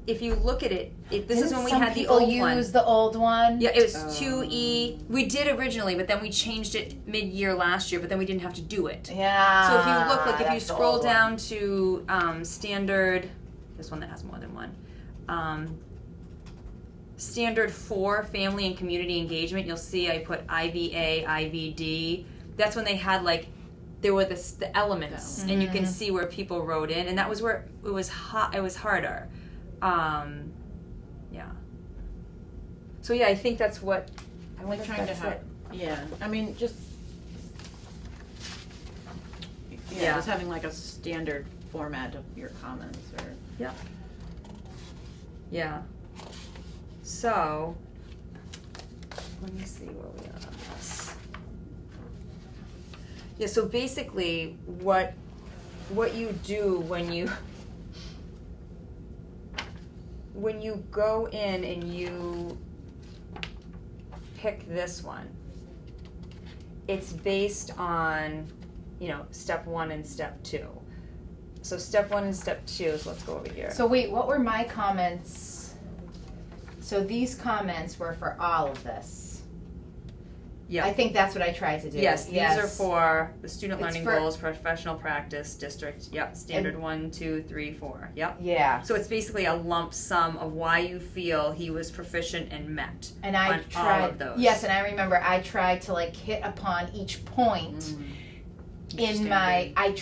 if you look at it, this is Didn't when we some had the people old one. use the old one? Yeah, it was 2E. We did originally, but then we changed it mid-year last year, but then we didn't have to do it. Yeah. So if you look, like if you that's the scroll old down one. to standard, this one that has more than one, standard 4, family and community engagement, you'll see I put IVA, IVD. That's when they had like, there were the elements, and you can see where people wrote in, and that was where it was hot. It was harder. Yeah. So yeah, I think that's what I like trying to have. Yeah, I mean, just just having like a standard format of your comments, or yeah. So let me see where we are on this. Yeah. So basically, what you do when you go in and you pick this one, it's based on, step 1 and step 2. So step 1 and step 2, so let's go over here. So wait, what were my comments? So these comments were for all of this. Yeah. I think that's what I tried to do. Yes, these are for the student It's learning for- goals, professional practice, district, standard 1, 2, 3, 4, Yeah. So it's basically a lump sum of why you feel he was proficient and met And I on tried, all of those. Yes, and I remember I tried to like hit upon each point in my, I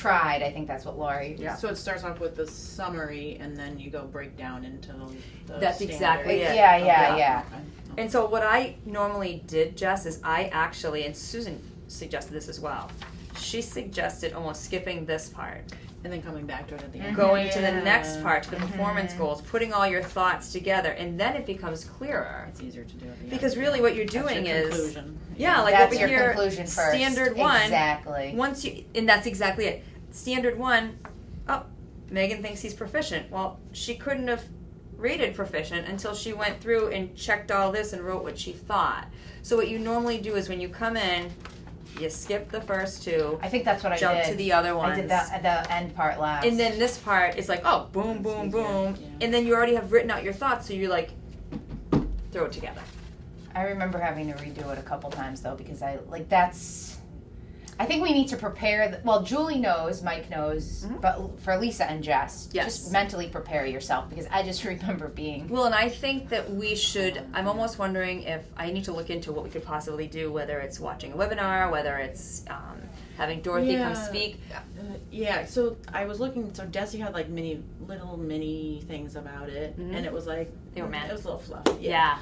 think that's what Lori. Yeah. So it starts off with the summary, and then you go break down into the That's standard. exactly it. Yeah. Okay. And so what I normally did, Jess, is I actually, and Susan suggested this as well, she suggested almost skipping this part, And then coming back to it at the end. going to the next part, to the performance goals, putting all your thoughts together, and then it becomes clearer. It's easier to do at the end. Because really what you're That's doing your is, conclusion. like That's over your here, conclusion first. standard 1, Exactly. once you, and that's exactly it. Standard 1, Megan thinks he's proficient. Well, she couldn't have rated proficient until she went through and checked all this and wrote what she thought. So what you normally do is when you come in, you skip the first 2, I think that's what I did. jump to the other ones. I did the end part last. And then this part is like, boom, boom, boom. And then you already have written out your thoughts, so you like throw it together. I remember having to redo it a couple times though, because I think we need to prepare. Julie knows, Mike knows, but for Lisa and Jess, just mentally prepare yourself, because I just remember being. Well, and I think that we should, I'm almost wondering if I need to look into what we could possibly do, whether it's watching a webinar, whether it's having Dorothy come speak. So I was looking, so Desi had like little mini things about it, and it was like, they were meant. It was a little fluffy. Yeah.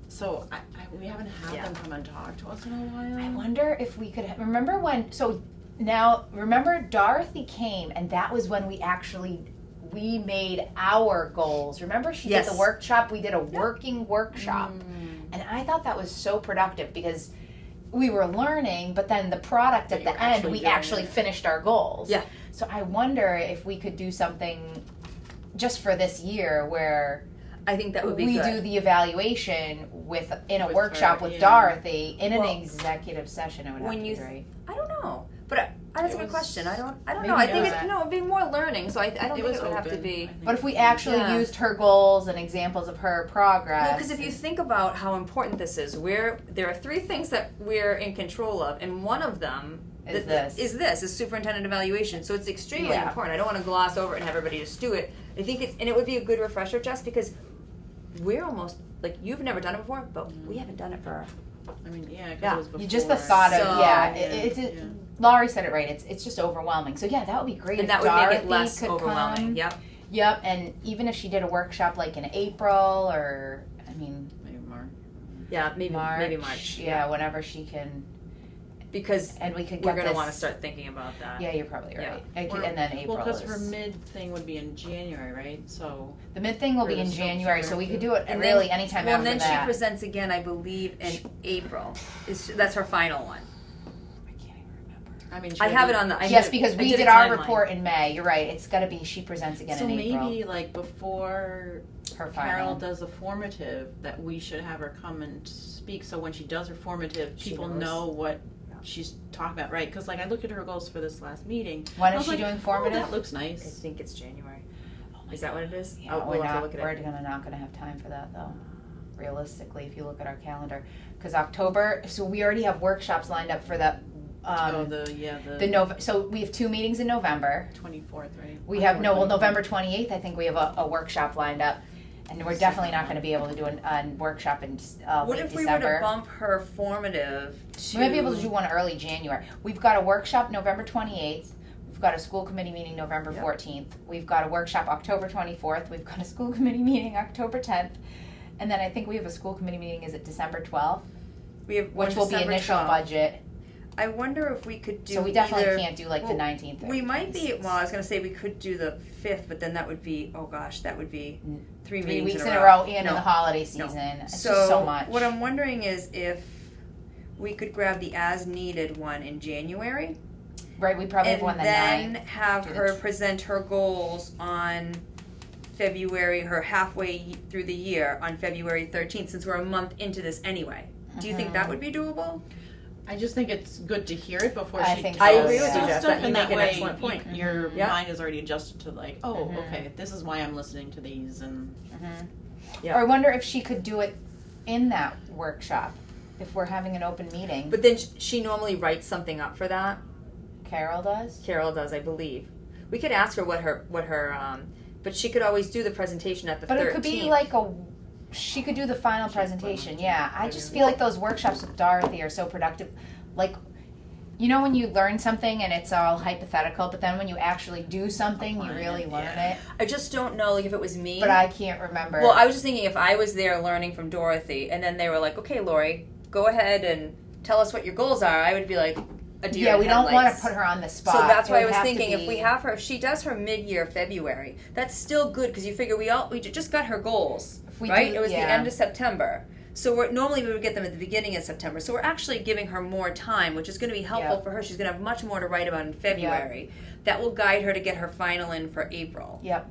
So we haven't had them come and talk to us in a while. I wonder if we could remember when. So now remember, Dorothy came, and that was when we made our goals. Remember, she did the workshop. We did a working workshop, and I thought that was so productive because we were learning, but then the product at the end, we actually finished our goals. Yeah. So I wonder if we could do something just for this year where. I think that would be we good. do the evaluation in a With workshop her, with Dorothy in an Well, executive session. It would have to be great. I don't know, but that's a good question. I don't know. Maybe I think not. it'd be more learning. So I don't think it would have to open, be. I think. But if we actually used her goals and examples of her progress. Well, because if you think about how important this is, there are 3 things that we're in control of, and one of them is superintendent evaluation. So it's extremely important. I don't want to gloss over it and have everybody just do it. I think and it would be a good refresher, Jess, because we're almost like, you've never done it before, but we haven't done it for. I mean, because it was before. Just the thought of So, Laurie said it right. It's just overwhelming. So that would be great. And if that would Dorothy make it less could overwhelming. Come. Yep. And even if she did a workshop like in April or maybe March. Yeah, maybe March. Yeah, whenever she can. Because and we could we're get going to this. want to start thinking about that. Yeah, you're probably right. Yeah. And then April. Well, because her mid thing would be in January, right? So the mid thing will be in January, so we could do it And really then, anytime well, after and then that. she presents again, I believe, in April. That's her final one. I can't even remember. I mean, I have it on the. Because we did our report in May. You're right. It's got to be. She presents again in April. So maybe like before her Carol does the formative, that we should have her come and speak. So when she does her formative, people know what she's talking about, right? Because like I looked at her goals for this last meeting. When is she doing formative? Oh, that looks nice. I think it's January. Oh Is that what it is? Yeah, We'll have to look at we're it. not gonna have time for that though. Realistically, if you look at our calendar, because October, so we already have workshops lined up for that. So we have 2 meetings in November. 24th, right? We have November 28th. I think we have a workshop lined up, and we're definitely not going to be able to do a workshop in What late if we December. were to bump her formative to? We might be able to do one early January. We've got a workshop November 28th. We've got a school committee meeting November 14th. We've got a workshop October 24th. We've got a school committee meeting October 10th. And then I think we have a school committee meeting, is it December 12th? We have which will be December initial 12th. budget. I wonder if we could do. So we definitely either, can't do like the 19th. Or we might be. 26th. Well, I was going to say we could do the 5th, but then that would be. Oh gosh, that would be 3 3 meetings weeks in a row. and in No. the holiday season. It's just so much. What I'm wondering is if we could grab the as needed one in January. Right, we probably have one the 9th. And then have Do her present her goals on February, her halfway through the year on February 13th, since we're a month into this anyway. Do you think that would be doable? I just think it's good to hear it before I she think tells so, I agree with us you, Jess. stuff, You and make that an way excellent point. your Yeah. mind is already adjusted to like, okay, this is why I'm listening to these, and Yeah. Or I wonder if she could do it in that workshop, if we're having an open meeting. But then she normally writes something up for that. Carol does? Carol does, I believe. We could ask her what her but she could always do the presentation at the 13th. But it could be like she could do the final presentation, yeah. I just feel like those workshops with Dorothy are so productive. Like, you know when you learn something and it's all hypothetical, but then when you actually do something, you really learn it? I just don't know, like, if it was me. But I can't remember. Well, I was just thinking if I was there learning from Dorothy, and then they were like, okay, Lori, go ahead and tell us what your goals are, I would be like, a deer yeah, in we don't want to headlights. put her on the spot. So that's It why I would was have to thinking if be- we have her, if she does her mid-year February, that's still good because you figure we just got her goals, If we right? do- It was the yeah. end of September. So normally we would get them at the beginning of September. So we're actually giving her more time, which is going to be helpful Yep. for her. She's going to have much more to write about in February. That will guide her to get her final in for April. Yep.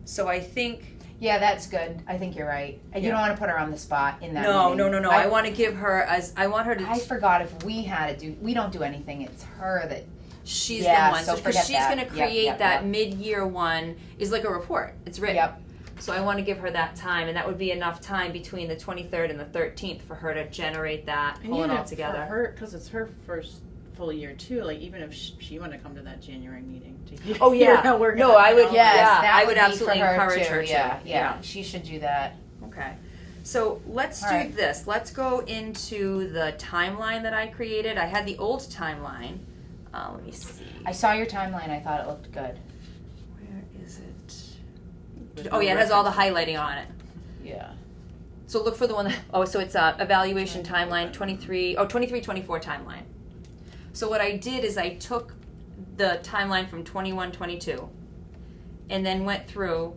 So I think... Yeah, that's good. I think you're right. And you Yeah. don't want to put her on the spot in that No. meeting. I want to give her I want her to... I forgot if we had to do, we don't do anything. It's her that, She's Yeah, the one. so So because forget she's that. going to Yep, create yep, that yep. mid-year one is like a report. It's written. yep. So I want to give her that time, and that would be enough time between the 23rd and the 13th for her to generate that, pull it all together. for her, because it's her first full year too. Like even if she wanted to come to that January meeting to hear Oh, yeah. how we're No, gonna I would- go. Yes, Yeah, that I would would be absolutely for her encourage too. her to. Yeah, Yeah. she should do that. Okay. So let's All do right. this. Let's go into the timeline that I created. I had the old timeline. Let me see. I saw your timeline. I thought it looked good. Where is it? There's Oh, no yeah, it has all the reference. highlighting on it. Yeah. So look for the one that, so it's evaluation timeline 23-24 timeline. So what I did is I took the timeline from 21-22 and then went through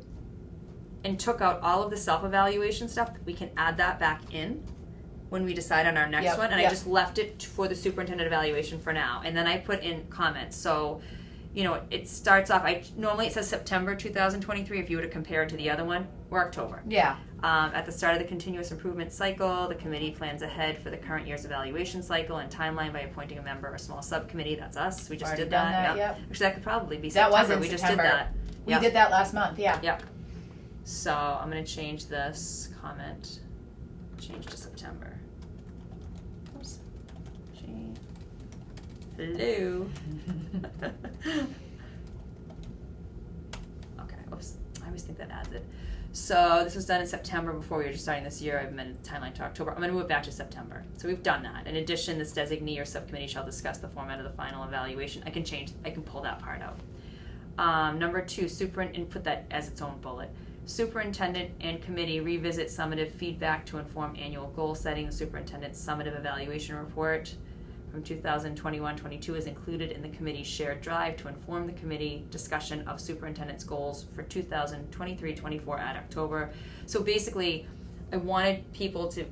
and took out all of the self-evaluation stuff. We can add that back in when we decide on our next Yep, one. And yep. I just left it for the superintendent evaluation for now. And then I put in comments. So, it starts off, normally it says September 2023 if you were to compare it to the other one. We're October. Yeah. At the start of the continuous improvement cycle, the committee plans ahead for the current year's evaluation cycle and timeline by appointing a member or a small subcommittee. That's us. We just Already did done that. that, yep. Actually, that could probably be That September. was in We September. just did that. We Yep. did that last month. Yeah. Yep. So I'm going to change this comment. Change to September. Oops. Change. Hello. Okay. Oops. I always think that adds it. So this was done in September before we were just starting this year. I've amended the timeline to October. I'm going to move it back to September. So we've done that. In addition, this designee or subcommittee shall discuss the format of the final evaluation. I can pull that part out. Number 2, and put that as its own bullet. Superintendent and committee revisit summative feedback to inform annual goal setting. The superintendent's summative evaluation report from 2021-22 is included in the committee's shared drive to inform the committee discussion of superintendent's goals for 2023-24 at October. So basically, we want people to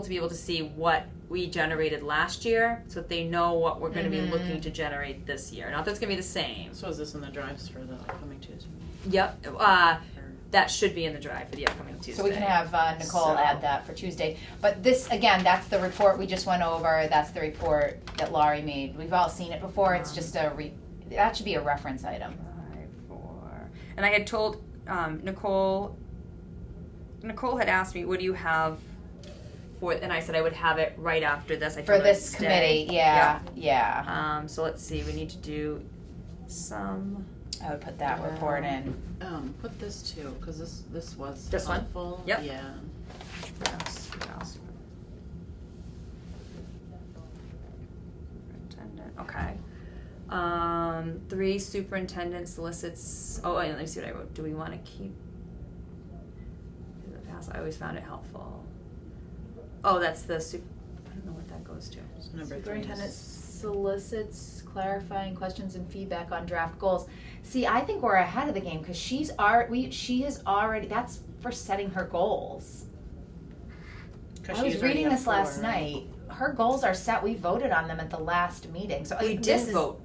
be able to see what we generated last year so that they know what we're going to be looking to generate this year. Not that it's going to be the same. So is this in the drives for the upcoming Tuesday? Yep. That should be in the drive for the upcoming Tuesday. So we can have Nicole add that for Tuesday. But this, again, that's the report we just went over. That's the report that Laurie made. We've all seen it before. It's just that should be a reference item. 5, 4. And I had told Nicole had asked me, what do you have for, and I said I would have it right after this. For this committee, yeah. So let's see, we need to do some. I would put that report in. Put this too, because this was this helpful. One? Yep. Yeah. Superintendent. Okay. 3 superintendent solicits. Oh, and let me see what I wrote. Do we want to keep? In the past, I always found it helpful. Oh, that's the super. I don't know what that goes to. Number 3. Superintendent solicits clarifying questions and feedback on draft goals. See, I think we're ahead of the game because she has already. That's for setting her goals. I was reading this last night. Her goals are set. We voted on them at the last meeting. So we didn't vote.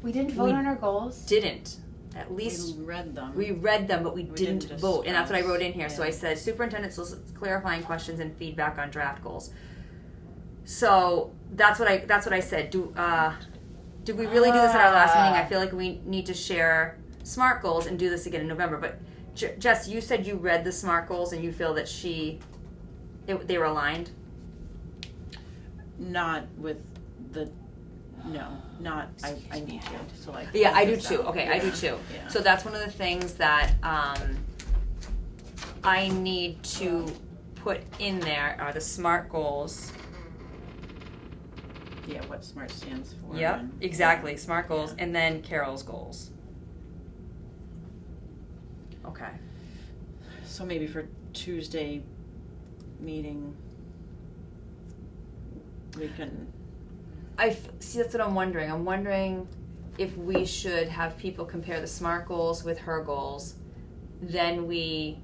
We didn't vote on her goals? Didn't. At least we read them. We read them, but we didn't vote. And that's what I wrote in here. Yeah. So I said, superintendent solicits clarifying questions and feedback on draft goals. So that's what I said. Did we really do this at our last meeting? I feel like we need to share SMART goals and do this again in November. But Jess, you said you read the SMART goals and you feel that they were aligned? Not with the, not, I need to. So like. Yeah, I do too. Okay, yeah. I do too. Yeah. So that's one of the things that I need to put in there are the SMART goals. Yeah, what SMART stands for. Yep, exactly. SMART goals, and then Carol's goals. Okay. So maybe for Tuesday meeting, we can. See, that's what I'm wondering. I'm wondering if we should have people compare the SMART goals with her goals, then we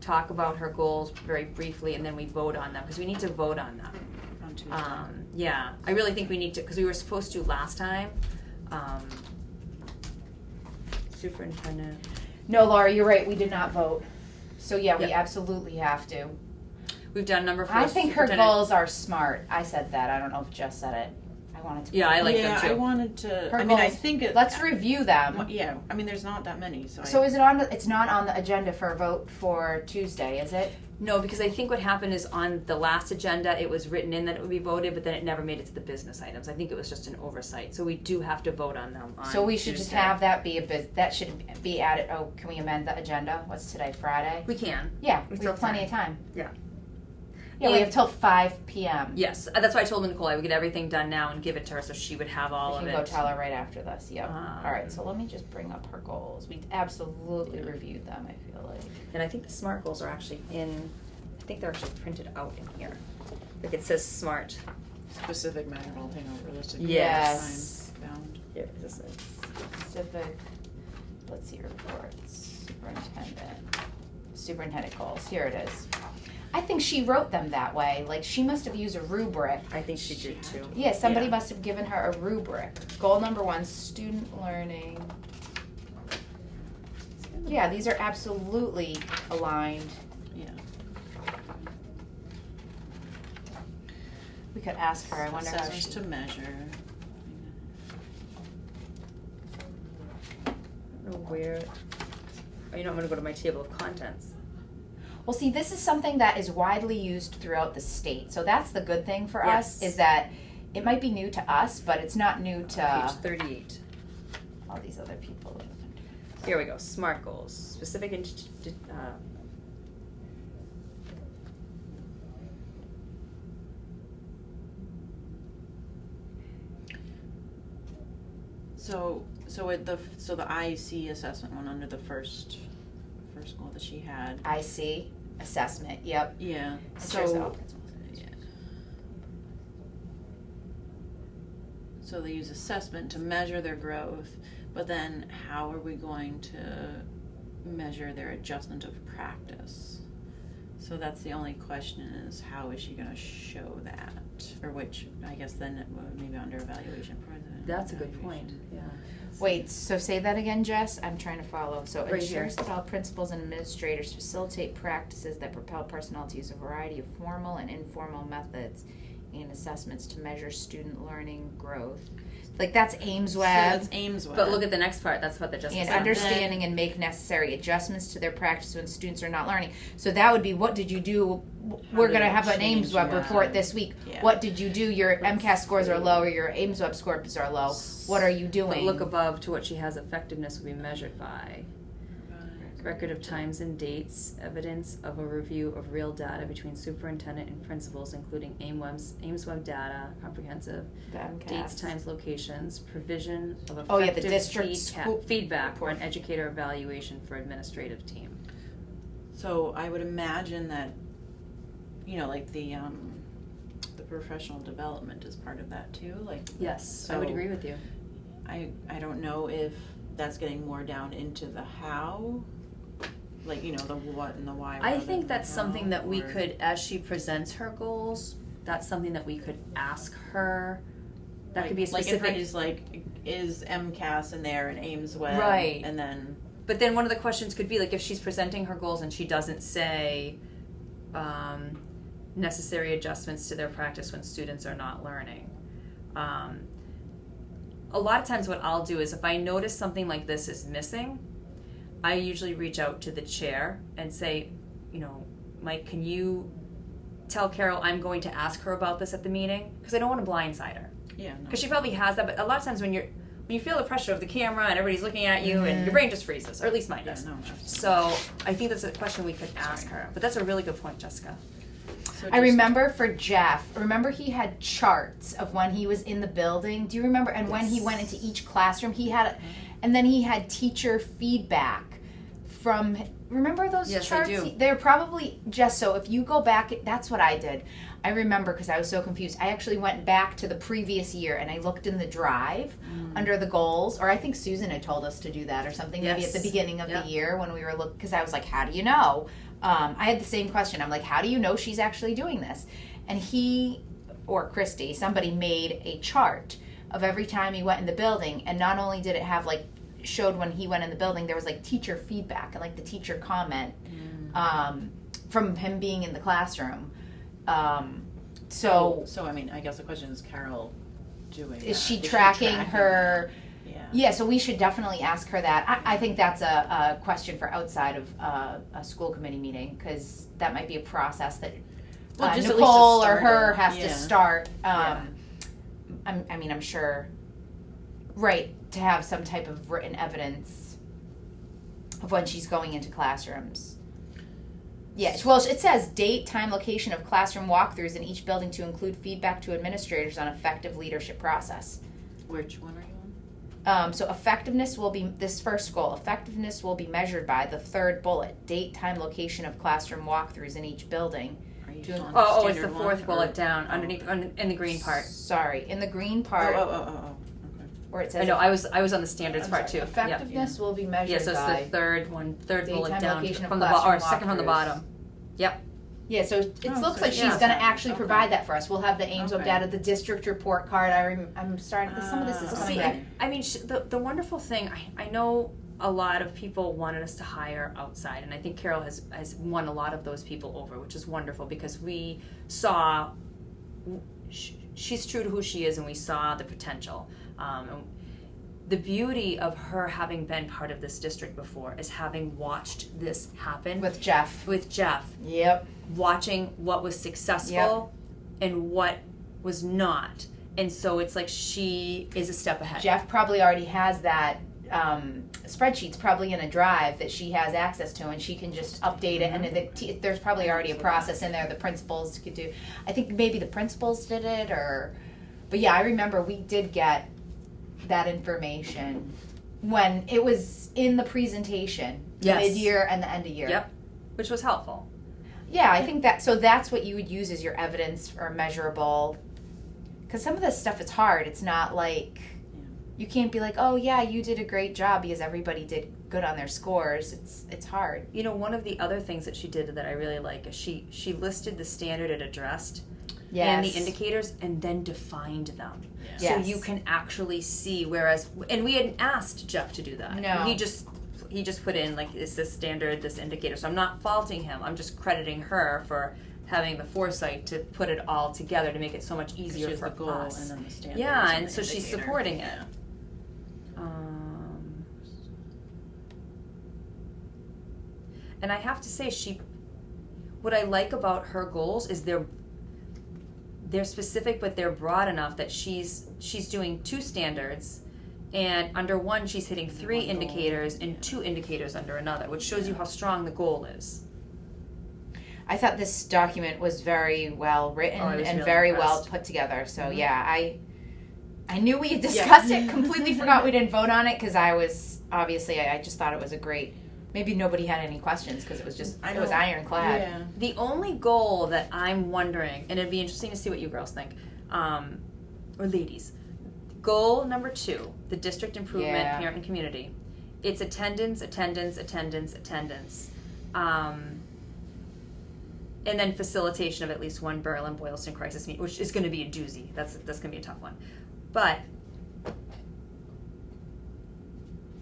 talk about her goals very briefly, and then we vote on them because we need to vote on them. On Tuesday. Yeah, I really think we need to, because we were supposed to last time. Superintendent. No, Laura, you're right. We did not vote. So yeah, we Yep. absolutely have to. We've done number 4. I think her superintendent. goals are SMART. I said that. I don't know if Jess said it. I wanted to. Yeah, I like yeah, them too. I wanted to. Her I mean, I goals. think it. Let's review them. Yeah, I mean, there's not that many, so. So is it on? It's not on the agenda for a vote for Tuesday, is it? No, because I think what happened is on the last agenda, it was written in that it would be voted, but then it never made it to the business items. I think it was just an oversight. So we do have to vote on them on So we should just Tuesday. have that be that should be added. Oh, can we amend the agenda? What's today? Friday? We can. Yeah, We we still have plenty have of time. Yeah. Yeah, we And- have till 5 p.m. Yes, that's why I told Nicole I would get everything done now and give it to her so she would have all We of can it. go tell her right after this. Yep. Um, All right. So let me just bring up her goals. We absolutely reviewed them. I feel like. And I think the SMART goals are actually in, I think they're actually printed out in here. Like it says SMART. Specific, measurable, attainable, realistic. Yes. Time bound. Here, this is. Specific. Let's see reports. Superintendent goals. Here it is. I think she wrote them that way. Like she must have used a rubric. I think she did too. Yeah, somebody must have given her a rubric. Goal number 1, student learning. Yeah, these are absolutely aligned. Yeah. We could ask her. I wonder how Assessments she. to measure. I don't know where. Oh, you know, I'm going to go to my table of contents. Well, see, this is something that is widely used throughout the state. So that's the good thing for us, Yes. is that it might be new to us, but it's not new to Page 38. all these other people. Here we go. SMART goals. Specific So the IEC assessment one under the first goal that she had. I see. Assessment. Yep. Yeah. Sure, So. Yeah. So they use assessment to measure their growth, but then how are we going to measure their adjustment of practice? So that's the only question, is how is she going to show that? Or which, I guess then it would maybe under evaluation. That's a good point. Yeah. Wait, so say that again, Jess? I'm trying to follow. So Right ensures here. that all principals and administrators facilitate practices that propel personnel to use a variety of formal and informal methods and assessments to measure student learning growth. Like, that's Ames So Web. that's Ames Web. But look at the next part. That's what the justice And said. understanding and make necessary adjustments to their practice when students are not learning. So that would be, what did you do? We're going to have an Ames Web report this week. Yeah. What did you do? Your MCAS scores are low or your Ames Web scores are low. What are you doing? But look above to what she has effectiveness will be measured by. Record of times and dates, evidence of a review of real data between superintendent and principals, including Ames Web data, comprehensive, The MCAS. dates, times, locations, provision of Oh, yeah, the effective district school- feedback or an educator evaluation for administrative team. So I would imagine that, like the professional development is part of that too. Like, Yes, I would So- agree with you. I don't know if that's getting more down into the how, like, the what and the why. I rather think than that's the something how, that we or- could, as she presents her goals, that's something that we could ask her. That could be a specific. Like, if is MCAS in there and Ames Web, Right. And then But then one of the questions could be, like, if she's presenting her goals and she doesn't say necessary adjustments to their practice when students are not learning. A lot of times what I'll do is if I notice something like this is missing, I usually reach out to the chair and say, Mike, can you tell Carol I'm going to ask her about this at the meeting? Because I don't want to blindside her. yeah, no. Because she probably has that, but a lot of times when you feel the pressure of the camera and everybody's looking at you and your brain just freezes, or at least mine Yeah, does. no. So I think that's a question we could ask her. But that's a really good point, Jessica. So I just- remember for Jeff, he had charts of when he was in the building. Do you remember? And when he went into each classroom, and then he had teacher feedback from, remember those Yes, I charts? do. They're probably just, so if you go back, that's what I did. I remember because I was so confused. I actually went back to the previous year and I looked in the drive under the goals, or I think Susan had told us to do that or something, maybe at the Yes. beginning of Yep. the year when we were looking, because I was like, how do you know? I had the same question. I'm like, how do you know she's actually doing this? And he, or Christy, somebody made a chart of every time he went in the building, and not only did it have showed when he went in the building, there was teacher feedback and the teacher comment from him being in the classroom. So I mean, I guess the question is, Carol doing? is that? she tracking her? that? Yeah. Yeah, so we should definitely ask her that. I think that's a question for outside of a school committee meeting, because that might be a process that Well, just at least to Nicole or start her it. has to Yeah. start. Yeah. I'm sure, right, to have some type of written evidence of when she's going into classrooms. Yeah, well, it says date, time, location of classroom walkthroughs in each building to include feedback to administrators on effective leadership process. Which one are you on? So effectiveness will be, this first goal, effectiveness will be measured by the third bullet, date, time, location of classroom walkthroughs in each building. Are you Doing- on Oh, it's the standard fourth one, bullet or- down underneath in the green part. Sorry, in the green part, Oh. Okay. where it I says know. I was on the standards I'm part sorry. too. effectiveness will be Yeah. measured Yeah. So it's by. the third Date, bullet time, down location of from the classroom second from the walkthroughs. bottom. Yep. Yeah, so it Oh, looks so like she she's has going to that. actually Okay. provide that for us. We'll have the Ames Web Okay. data, the district report card. I'm starting. Some of this is Ah, coming See, back. I mean, the wonderful thing, I know a lot of people wanted us to hire outside, and I think Carol has won a lot of those people over, which is wonderful, because we saw she's true to who she is, and we saw the potential. And the beauty of her having been part of this district before is having watched this happen With Jeff. with Jeff, Yep. watching what was successful and what was not. And so it's like she is a step ahead. Jeff probably already has that spreadsheet's probably in a drive that she has access to, and she can just update it. And there's probably already a process in there the principals could do. I think maybe the principals did it, but yeah, I remember we did get that information when it was in the presentation, Yes. mid-year and the end of year. Yep. Which was helpful. Yeah, I think that's what you would use as your evidence or measurable. Because some of this stuff is hard. It's not like you can't be like, oh yeah, you did a great job because everybody did good on their scores. It's hard. You know, one of the other things that she did that I really like is she listed the standard it addressed and the indicators, and then defined them. Yes. So you can actually see, and we hadn't asked Jeff to do that. No. He just put in, like, is this standard, this indicator. So I'm not faulting him. I'm just crediting her for having the foresight to put it all together to make it so much easier for the goal us. And then the standards. Yeah, and and so she's indicator. supporting it. Yeah. And I have to say, what I like about her goals is they're specific, but they're broad enough that she's doing 2 standards, and under one she's hitting 3 indicators and 2 indicators under another, which shows you how strong the goal is. I thought this document was very well written and really very impressed. well put together. So yeah, I knew we had discussed it. Completely forgot we didn't vote on it because I just thought it was a great. Maybe nobody had any questions because it was ironclad. Yeah. The only goal that I'm wondering, and it'd be interesting to see what you girls think, or ladies. Goal number 2, the district improvement, parent and community. It's attendance. And then facilitation of at least one Berlin-Boylston crisis meeting, which is going to be a doozy. That's going to be a tough one. But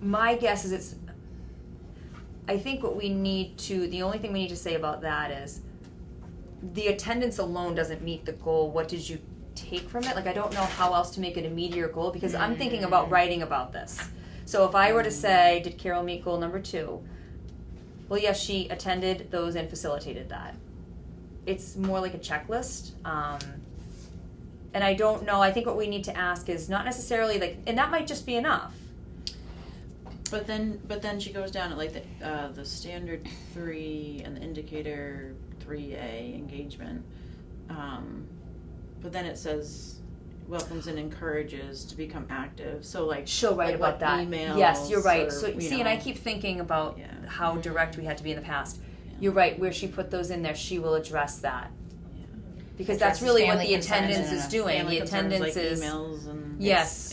my guess is I think the only thing we need to say about that is the attendance alone doesn't meet the goal. What did you take from it? Like, I don't know how else to make it a meatier goal because I'm thinking about writing about this. So if I were to say, did Carol meet goal number 2? Well, yes, she attended those and facilitated that. It's more like a checklist. And I don't know. I think what we need to ask is not necessarily and that might just be enough. But then she goes down at like the standard 3 and the indicator 3A engagement. But then it says welcomes and encourages to become active. So like she'll write about that. Emails. Yes, you're right. Or, So and I keep thinking about how direct we had to be in the past. Yeah. You're right. Where she put those in there, she will address that. Because Addresses that's really what family the concerns attendance is doing. Family The concerns, attendance like is emails and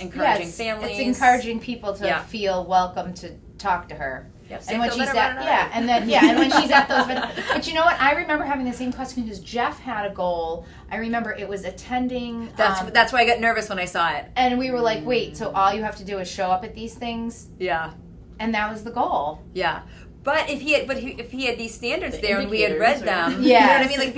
encouraging it's families. It's encouraging people to feel welcome to talk to her. Yep. And when she's and when she's at those, but you know what? I remember having the same question because Jeff had a goal. I remember it was attending. That's why I got nervous when I saw it. And we were like, wait, so all you have to do is show up at these things? Yeah. And that was the goal. Yeah. But if he had these standards there and we had read them, you know what I mean? Like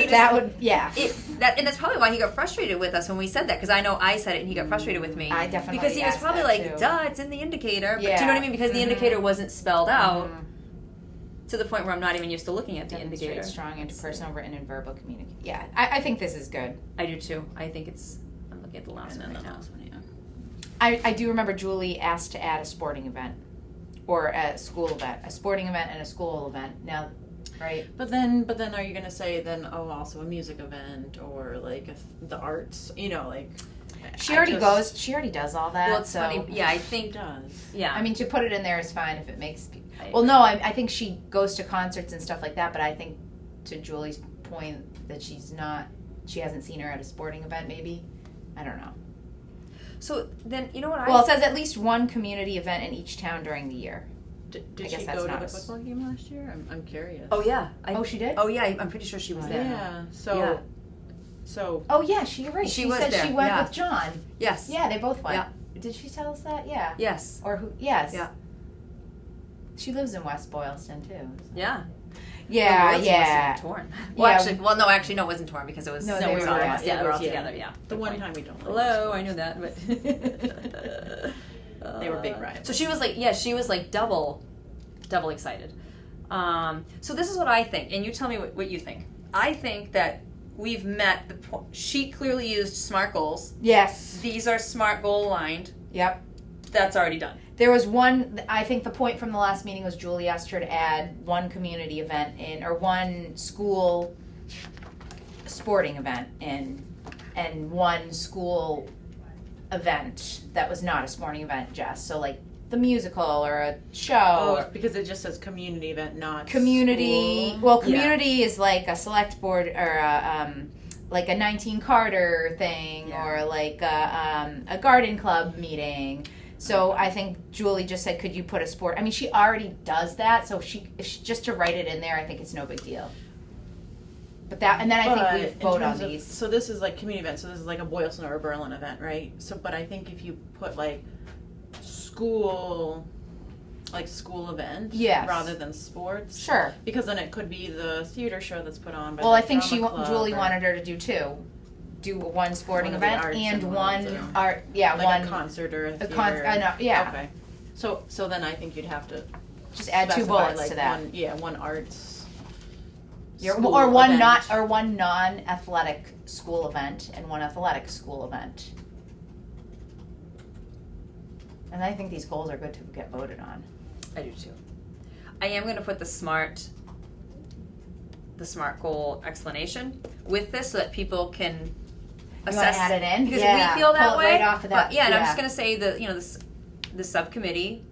and that's probably why he got frustrated with us when we said that, because I know I said it and he got frustrated with me. I definitely because he was probably like, duh, it's in the indicator. But do you know what I mean? Because the indicator wasn't spelled out to the point where I'm not even used to looking at the indicator. Strong interpersonal, written, and verbal communication. Yeah, I think this is good. I do too. I think I'm looking at the last one right now. I do remember Julie asked to add a sporting event. Or a school event, a sporting event and a school event. Now, right? But then, are you going to say then? Oh, also a music event or like the arts? You know, like she already goes. She already does all that. Well, it's funny. Yeah, I think she does. Yeah, I mean, to put it in there is fine if it makes. Well, no, I think she goes to concerts and stuff like that. But I think to Julie's point that she hasn't seen her at a sporting event. Maybe, I don't know. So then, you know what? Well, it says at least one community event in each town during the year. Did she go to the football game last year? I'm curious. Oh yeah. She did. Oh yeah, I'm pretty sure she was there. Yeah. So. Oh yeah, you're right. She was said there. She went with John. Yes. Yeah, they both went. Yeah. Did she tell us that? Yeah. Yes. Or who? Yes. Yeah. She lives in West Boylston too. So. Yeah. Yeah, yeah. Torn. Well, actually, no, it wasn't torn because it was. No, we were all all together. Yeah. The one time we don't. Hello, I knew that, but they were big rivals. So she was like double excited. So this is what I think, and you tell me what you think. I think that we've met the point. She clearly used SMART goals. Yes. These are SMART goal aligned. Yep. That's already done. There was one, I think the point from the last meeting was Julie asked her to add one community event or one school sporting event and one school event that was not a sporting event, Jess. So like the musical or a show. Oh, because it just says community event, not community. School. Well, community is like a select board or like a 19 Carter thing or like a garden club meeting. So I think Julie just said, could you put a sport? I mean, she already does that, so if she just to write it in there, I think it's no big deal. But I think we vote on these. So this is like community event, so this is like a Boylston or a Berlin event, right? So, but I think if you put like school like school event, Yes. rather than sports. Sure. Because then it could be the theater show that's put on by Well, the I think drama club Julie or wanted her to do two. Do one sporting one of the event arts and and one ones, art. Yeah, like one a concert or a theater. I know. Yeah. Okay. So then I think you'd have to Just add two specify, bullets like, to that. one arts. Or one event. non-athletic school event and one athletic school event. And I think these goals are good to get voted on. I do too. I am going to put the SMART goal explanation with this so that people can You want assess. to add it in? Because Yeah, we feel that pull it way. right off of that. But yeah, and I'm just going to say the subcommittee.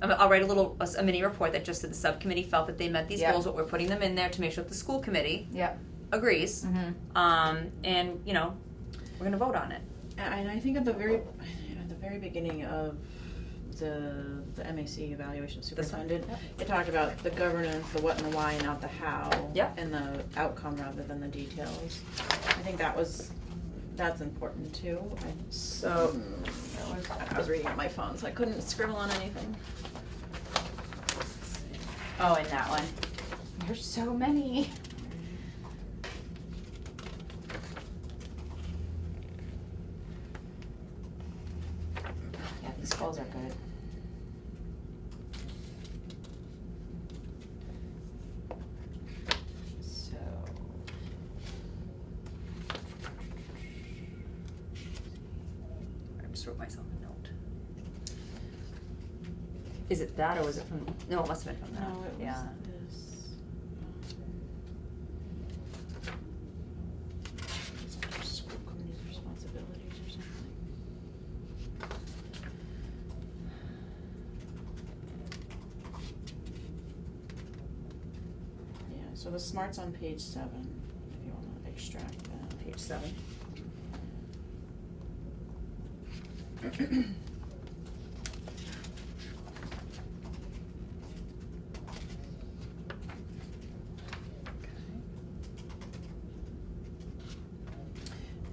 I'll write a mini report that just said the subcommittee felt that they met these Yep. goals, but we're putting them in there to make sure that the school committee Yep. agrees. Mm-hmm. And we're going to vote on it. And I think at the very beginning of the MAC evaluation superintendent, it talked about the governance, the what and the why, and not the how, and the outcome rather than the details. I think that's important too. I was reading on my phone, so I couldn't scribble on anything. Oh, and that one. There's so many. Yeah, these goals are good. So. I just wrote myself a note. Is it that, or was it from? No, it must have been from that. No, it was this. School committee's responsibilities or something. Yeah, so the SMART's on page 7, if you want to extract that. Page 7.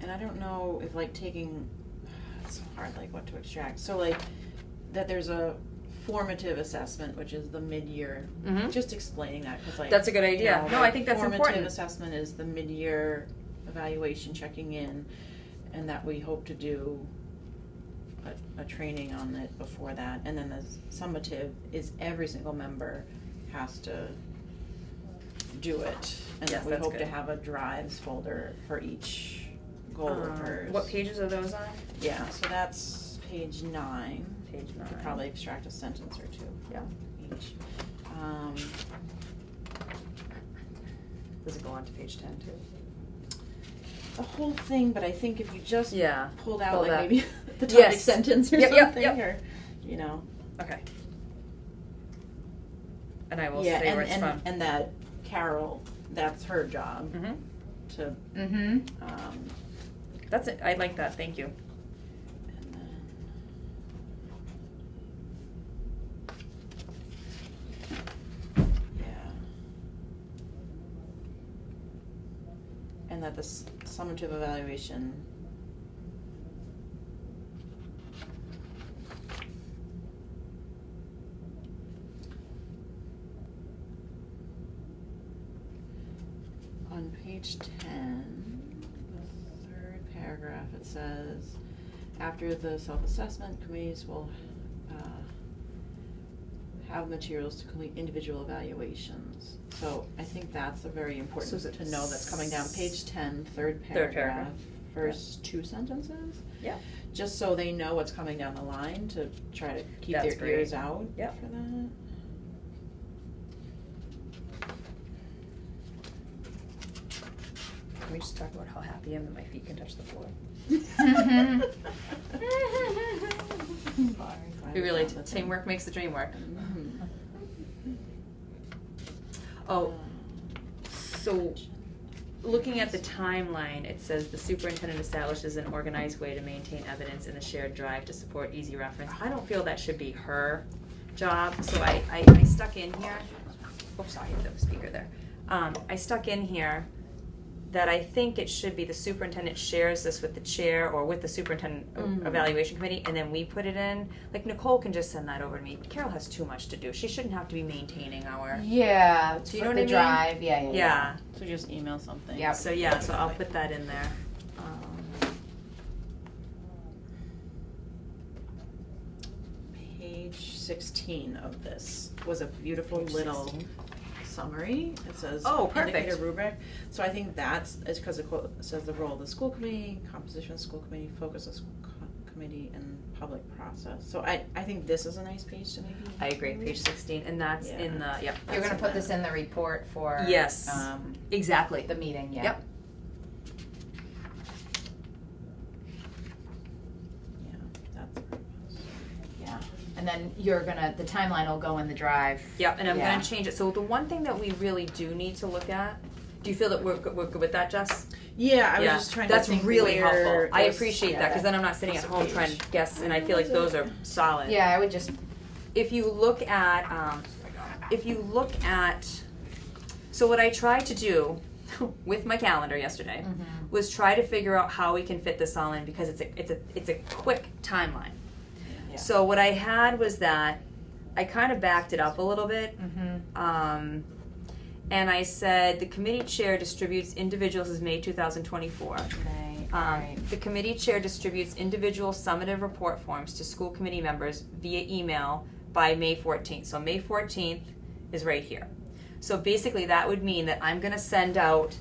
And I don't know if taking, it's so hard, what to extract. So that there's a formative assessment, which is the mid-year. Mm-hmm. Just explaining that, because That's a good idea. No, I think that's formative important. assessment is the mid-year evaluation, checking in, and that we hope to do a training on it before that. And then the summative is every single member has to do it, and Yes, that we that's hope good. to have a drives folder for each goal of hers. What pages are those on? Yeah, so that's page 9. Page 9. Could probably extract a sentence or two. Yeah. Each. Does it go on to page 10 too? The whole thing, but I think if you just pulled out pull that. maybe the topic Yes. sentence or Yep, something, yep. or Okay. And I will yeah, say where it's from. and that Carol, that's her job Mm-hmm. to. Mm-hmm. That's it. I like that. Thank you. And then, yeah. And that the summative evaluation on page 10, the third paragraph, it says, after the self-assessment, committees will have materials to complete individual evaluations. So I think that's a very important So to know that's coming down. Page 10, third paragraph. paragraph, first 2 sentences. Yeah. Just so they know what's coming down the line to try to keep That's their great. ears out Yep. for that. Can we just talk about how happy I am that my feet can touch the floor? We really, teamwork makes the dream work. Oh, so looking at the timeline, it says the superintendent establishes an organized way to maintain evidence in the shared drive to support easy reference. I don't feel that should be her job, so I stuck in here. Oops, sorry, I hit the speaker there. I stuck in here that I think it should be the superintendent shares this with the chair or with the superintendent evaluation committee, and then we put it in. Like Nicole can just send that over to me. Carol has too much to do. She shouldn't have to be maintaining our. Yeah. Do you know what I mean? Drive. Yeah. Yeah. So just email something. Yeah. So I'll put that in there. Page 16 of this was a beautiful little summary. It says perfect. indicator rubric. So I think that's because it says the role of the school committee, composition of the school committee, focus of the school committee, and public process. So I think this is a nice page to maybe. I agree. Page 16, and that's in the You're going to put this in the report for. Yes. Exactly. The meeting. Yeah. Yep. Yeah, that's. Yeah. And then the timeline will go in the drive. Yep, and I'm going to change it. So the one thing that we really do need to look at, do you feel that we're good with that, Jess? Yeah, I was just trying to think. That's really helpful. I those- appreciate that, because then I'm not sitting at home trying to guess, and I feel like those are solid. Yeah, I would just. If you look at, so what I tried to do with my calendar yesterday was try to figure out how we can fit this all in, because it's a quick timeline. Yeah. So what I had was that I kind of backed it up a little bit, and I said the committee chair distributes individuals as May 2024. Right. The committee chair distributes individual summative report forms to school committee members via email by May 14th. So May 14th is right here. So basically that would mean that I'm going to send out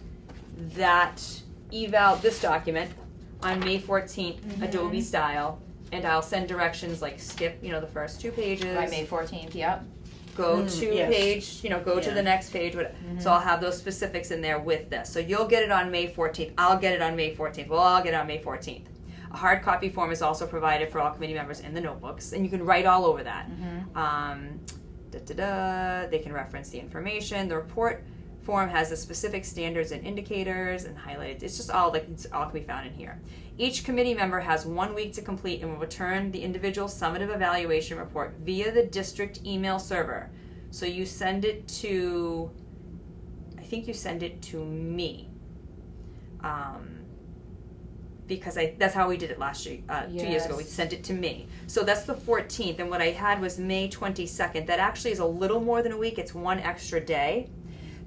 that this document on May 14th, Adobe style, and I'll send directions like skip, the first 2 pages. By May 14th, yep. Go to page, go to the next page. So I'll have those specifics in there with this. So you'll get it on May 14th. I'll get it on May 14th. We'll all get it on May 14th. A hard copy form is also provided for all committee members in the notebooks, and you can write all over that. They can reference the information. The report form has the specific standards and indicators and highlighted. It's just all can be found in here. Each committee member has 1 week to complete and will return the individual summative evaluation report via the district email server. So you send it to, I think you send it to me. Because that's how we did it last year, 2 years ago. We sent it to me. So that's the 14th, and what I had was May 22nd. That actually is a little more than a week. It's 1 extra day.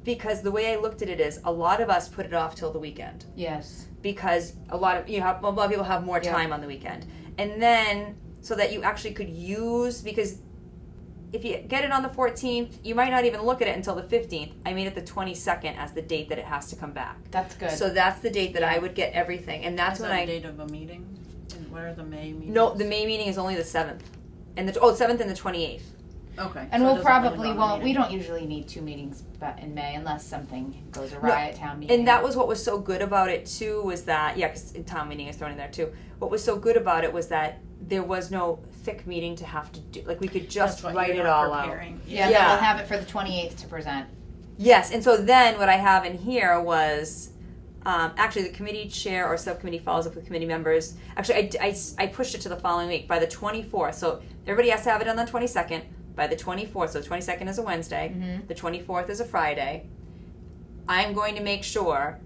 Because the way I looked at it is, a lot of us put it off till the weekend. Yes. Because a lot of people have more time on the weekend. And then, so that you actually could use, because if you get it on the 14th, you might not even look at it until the 15th. I made it the 22nd as the date that it has to come back. That's good. So that's the date that I would get everything. And that's Is when that the date of a meeting? And what are the May meetings? No, the May meeting is only the 7th. And the 7th and the 28th. Okay. And so we'll it doesn't probably really won't. meeting. We don't usually need 2 meetings in May unless something goes awry at town meeting. And that was what was so good about it too, was that, because town meeting is thrown in there too. What was so good about it was that there was no thick meeting to have to do. Like, we could just write it all out. Yeah, then we'll have it for the 28th to present. Yes, and so then what I have in here was, actually the committee chair or subcommittee follows up with committee members. Actually, I pushed it to the following week, by the 24th. So everybody has to have it on the 22nd. By the 24th, so the 22nd is a Wednesday, the 24th is a Friday. I'm going to make sure,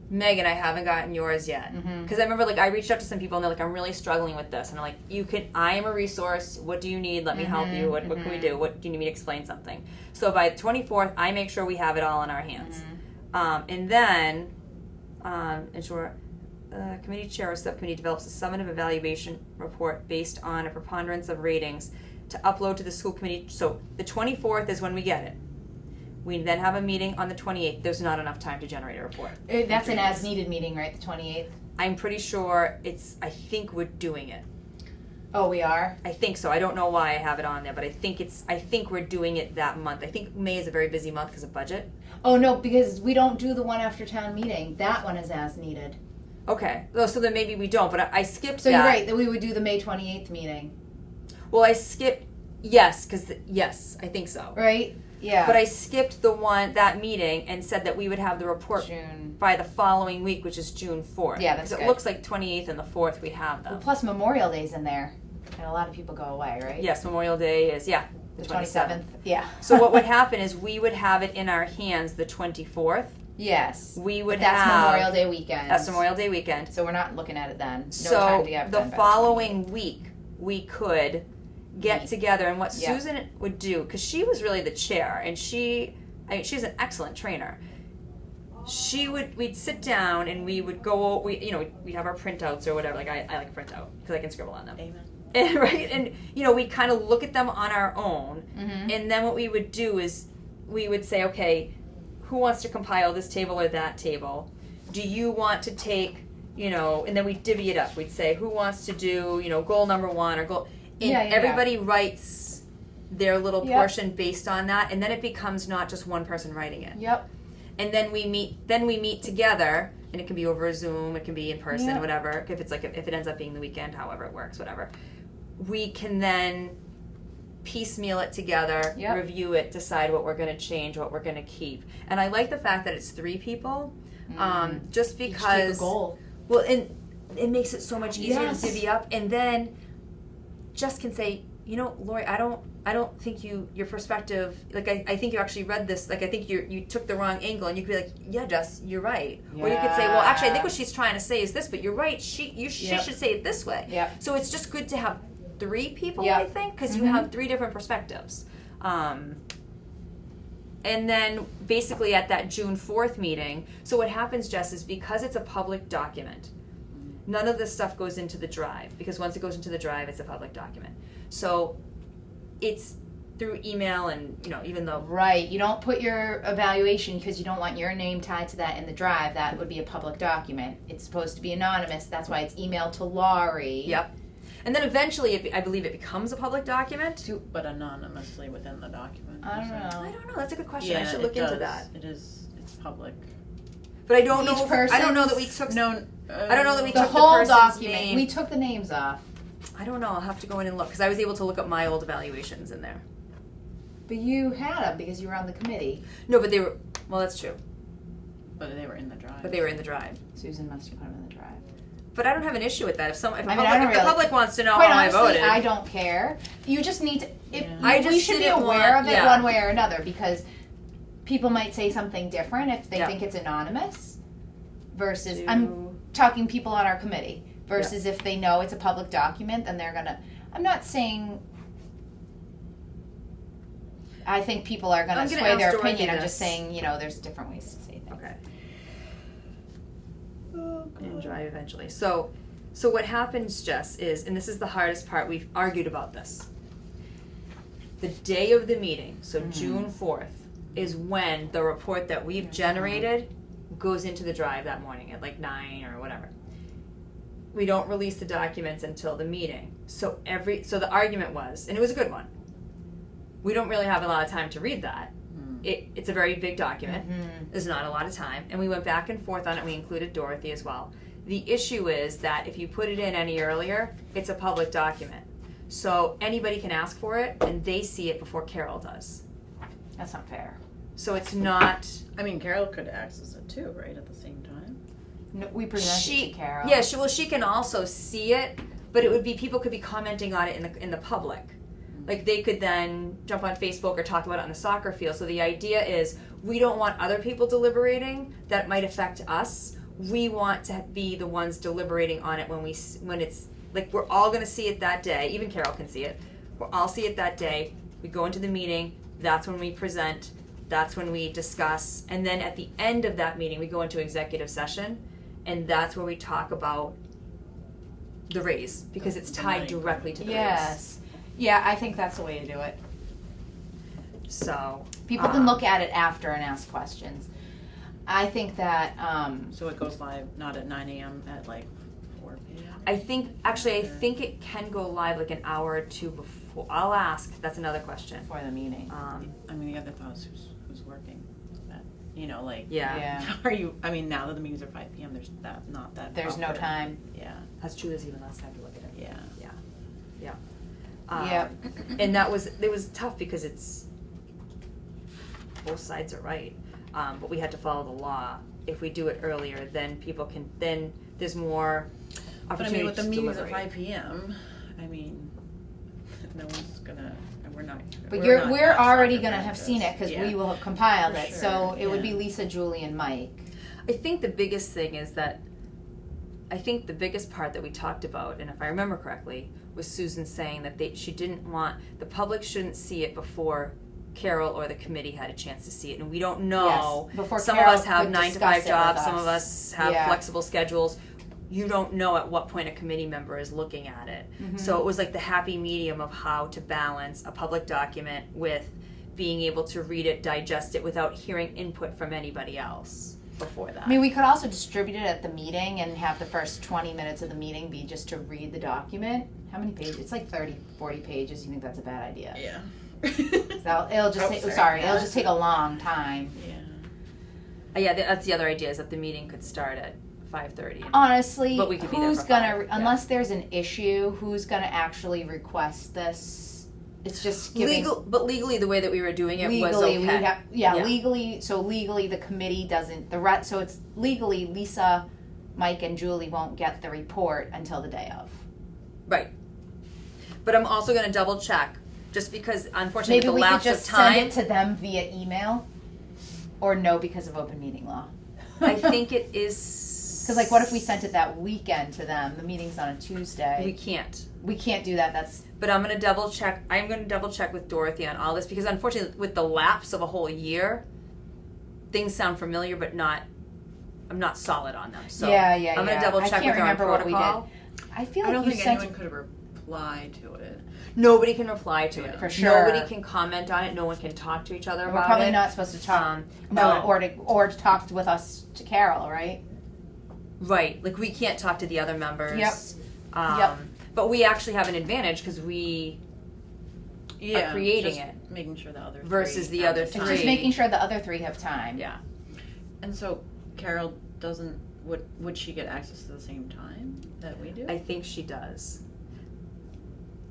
Megan, I haven't gotten yours yet. Because I remember, I reached out to some people and they're like, I'm really struggling with this. And I'm like, I am a resource. What do you need? Let me help you. What can we do? What do you need me to explain something? So by the 24th, I make sure we have it all in our hands. And then, ensure committee chair or subcommittee develops a summative evaluation report based on a preponderance of ratings to upload to the school committee. So the 24th is when we get it. We then have a meeting on the 28th. There's not enough time to generate a report. That's an as-needed meeting, right? The 28th? I'm pretty sure I think we're doing it. Oh, we are? I think so. I don't know why I have it on there, but I think we're doing it that month. I think May is a very busy month because of budget. Oh, no, because we don't do the one after town meeting. That one is as needed. Okay. So then maybe we don't, but I skipped so that. So you're right, that we would do the May 28th meeting. Well, I skipped, yes, I think so. Right? Yeah. But I skipped that meeting and said that we would have the report by the following week, which is June 4th. Yeah, that's good. Because it looks like 28th and the 4th we have them. Well, plus Memorial Day's in there. And a lot of people go away, right? Yes, Memorial Day is, the 27th. Yeah. So what would happen is we would have it in our hands the 24th, Yes. We would that's have Memorial Day weekend. That's Memorial Day weekend. So we're not looking at it then. No So time to get the done by following week, we could get Meet. together, and what Yeah. Susan would do, because she was really the chair, and she's an excellent trainer. We'd sit down and we would go, we'd have our printouts or whatever. Like I like a printout because I can scribble on them. Amen. And, right, and we kind of look at them on our own, and then what we would do is we would say, okay, who wants to compile this table or that table? Do you want to take, and then we divvy it up. We'd say, who wants to do, goal number 1 or goal. And everybody writes their little portion based on that, and then it becomes not just one person writing it. Yep. And then we meet together, and it can be over a Zoom, it can be in person, whatever. If it ends up being the weekend, however it works, whatever. We can then piecemeal it together, review it, decide what we're going to change, what we're going to keep. And I like the fact that it's 3 people, just because. Each take a goal. Well, and it makes it so much easier to divvy up, and then Jess can say, Lori, I don't think your perspective, like I think you actually read this, like I think you took the wrong angle, and you could be like, yeah, Jess, you're right. Yeah. Or you could say, well, actually I think what she's trying to say is this, but you're right, she should say it this way. Yep. So it's just good to have 3 people, I think, because you have 3 different perspectives. And then basically at that June 4th meeting, so what happens, Jess, is because it's a public document, none of this stuff goes into the drive, because once it goes into the drive, it's a public document. So it's through email and, even though... Right. You don't put your evaluation because you don't want your name tied to that in the drive. That would be a public document. It's supposed to be anonymous. That's why it's emailed to Laurie. Yep. And then eventually, I believe it becomes a public document. But anonymously within the document. I don't know. I don't know. That's a good question. I should look into that. It's public. But I don't know. I don't know that we took. No. I don't know that we the took whole the person's document. name. We took the names off. I don't know. I'll have to go in and look because I was able to look up my old evaluations in there. But you had them because you were on the committee. No, but they were. Well, that's true. But they were in the drive. But they were in the drive. Susan must have put them in the drive. But I don't have an issue with that. If the really, public wants to know quite how honestly, I voted, I don't care. You just need to. We should be aware of it one way or another because people might say something different if they think it's anonymous. Versus, I'm talking people on our committee. Versus if they know it's a public document, then they're gonna. I'm not saying. I think people are gonna sway their opinion. I'm just saying, there's different ways to say things. Okay. And drive eventually. So what happens, Jess, is, and this is the hardest part, we've argued about this. The day of the meeting, so June 4th, is when the report that we've generated goes into the drive that morning at like 9 or whatever. We don't release the documents until the meeting. So the argument was, and it was a good one, we don't really have a lot of time to read that. It's a very big document. There's not a lot of time. And we went back and forth on it. We included Dorothy as well. The issue is that if you put it in any earlier, it's a public document. So anybody can ask for it, and they see it before Carol does. That's not fair. So it's not... I mean, Carol could access it too, right, at the same time? No, we present it to Carol. Yeah, she can also see it, but it would be, people could be commenting on it in the public. Like they could then jump on Facebook or talk about it on the soccer field. So the idea is we don't want other people deliberating that might affect us. We want to be the ones deliberating on it when it's like we're all going to see it that day. Even Carol can see it. We'll all see it that day. We go into the meeting. That's when we present. That's when we discuss. And then at the end of that meeting, we go into executive session. And that's where we talk about the raise because it's tied directly to the raise. Yeah, I think that's the way to do it. So people can look at it after and ask questions. I think that. So it goes live not at 9 a.m. at like 4 p.m. I think it can go live like an hour or two before. I'll ask. That's another question For the meeting. I mean, the other thought is who's working. That, Yeah. Are you? I mean, now that the meetings are 5 p.m., there's not that. There's no time. Yeah. That's true. There's even less time to look at it. Yeah. And it was tough because it's both sides are right, but we had to follow the law. If we do it earlier, then then there's more opportunity. But I mean, with the to meetings at deliberate. 5 p.m., I mean, no one's gonna. we're not. But we're already going to have seen it because Yeah. we will have compiled For it. sure, So it would yeah. be Lisa, Julie, and Mike. I think the biggest thing is that I think the biggest part that we talked about, and if I remember correctly, was Susan saying that she didn't want, the public shouldn't see it before Carol or the committee had a chance to see it. And we don't know. Yes, before some Carol of us have could 9 to discuss 5 it jobs, with some us. of us have Yeah. flexible schedules. You don't know at what point a committee member is looking at it. Mm-hmm. So it was like the happy medium of how to balance a public document with being able to read it, digest it without hearing input from anybody else before that. I mean, we could also distribute it at the meeting and have the first 20 minutes of the meeting be just to read the document. How many pages? It's like 30, 40 pages. You think that's a bad idea? Yeah. So it'll just it'll just take a long time. Yeah. Yeah, that's the other idea, is that the meeting could start at 5:30. Honestly, But we could be there who's for gonna 5, unless there's an issue, who's gonna actually request this? It's just giving But legally, the way that we were doing it was legally okay. we have Yeah. legally. So legally, the committee doesn't so it's legally Lisa, Mike, and Julie won't get the report until the day of. Right. But I'm also going to double check, just because unfortunately Maybe with we the could lapse just of time. send it to them via email, or no, because of open meeting law. I think it is. Because like, what if we sent it that weekend to them? The meeting's on a Tuesday. We can't. We can't do that. That's But I'm going to double check. I'm going to double check with Dorothy on all this, because unfortunately, with the lapse of a whole year, things sound familiar, but not. I'm not solid on them. So yeah. I'm going to double check with our protocol. I feel I like don't you think sent anyone could have replied to it. Nobody can reply to it. For sure. Nobody can comment on it. No one can talk to each other We're about probably it. not supposed to talk No. or to talk with us to Carol, right? Right. Like, we can't talk to the other members. Yep. Yep. But we actually have an advantage because we are creating just it. Making sure the other Versus three the have other It's three. just making sure the other 3 have time. Yeah. And so Carol doesn't. Would she get access to the same time that we do? I think she does.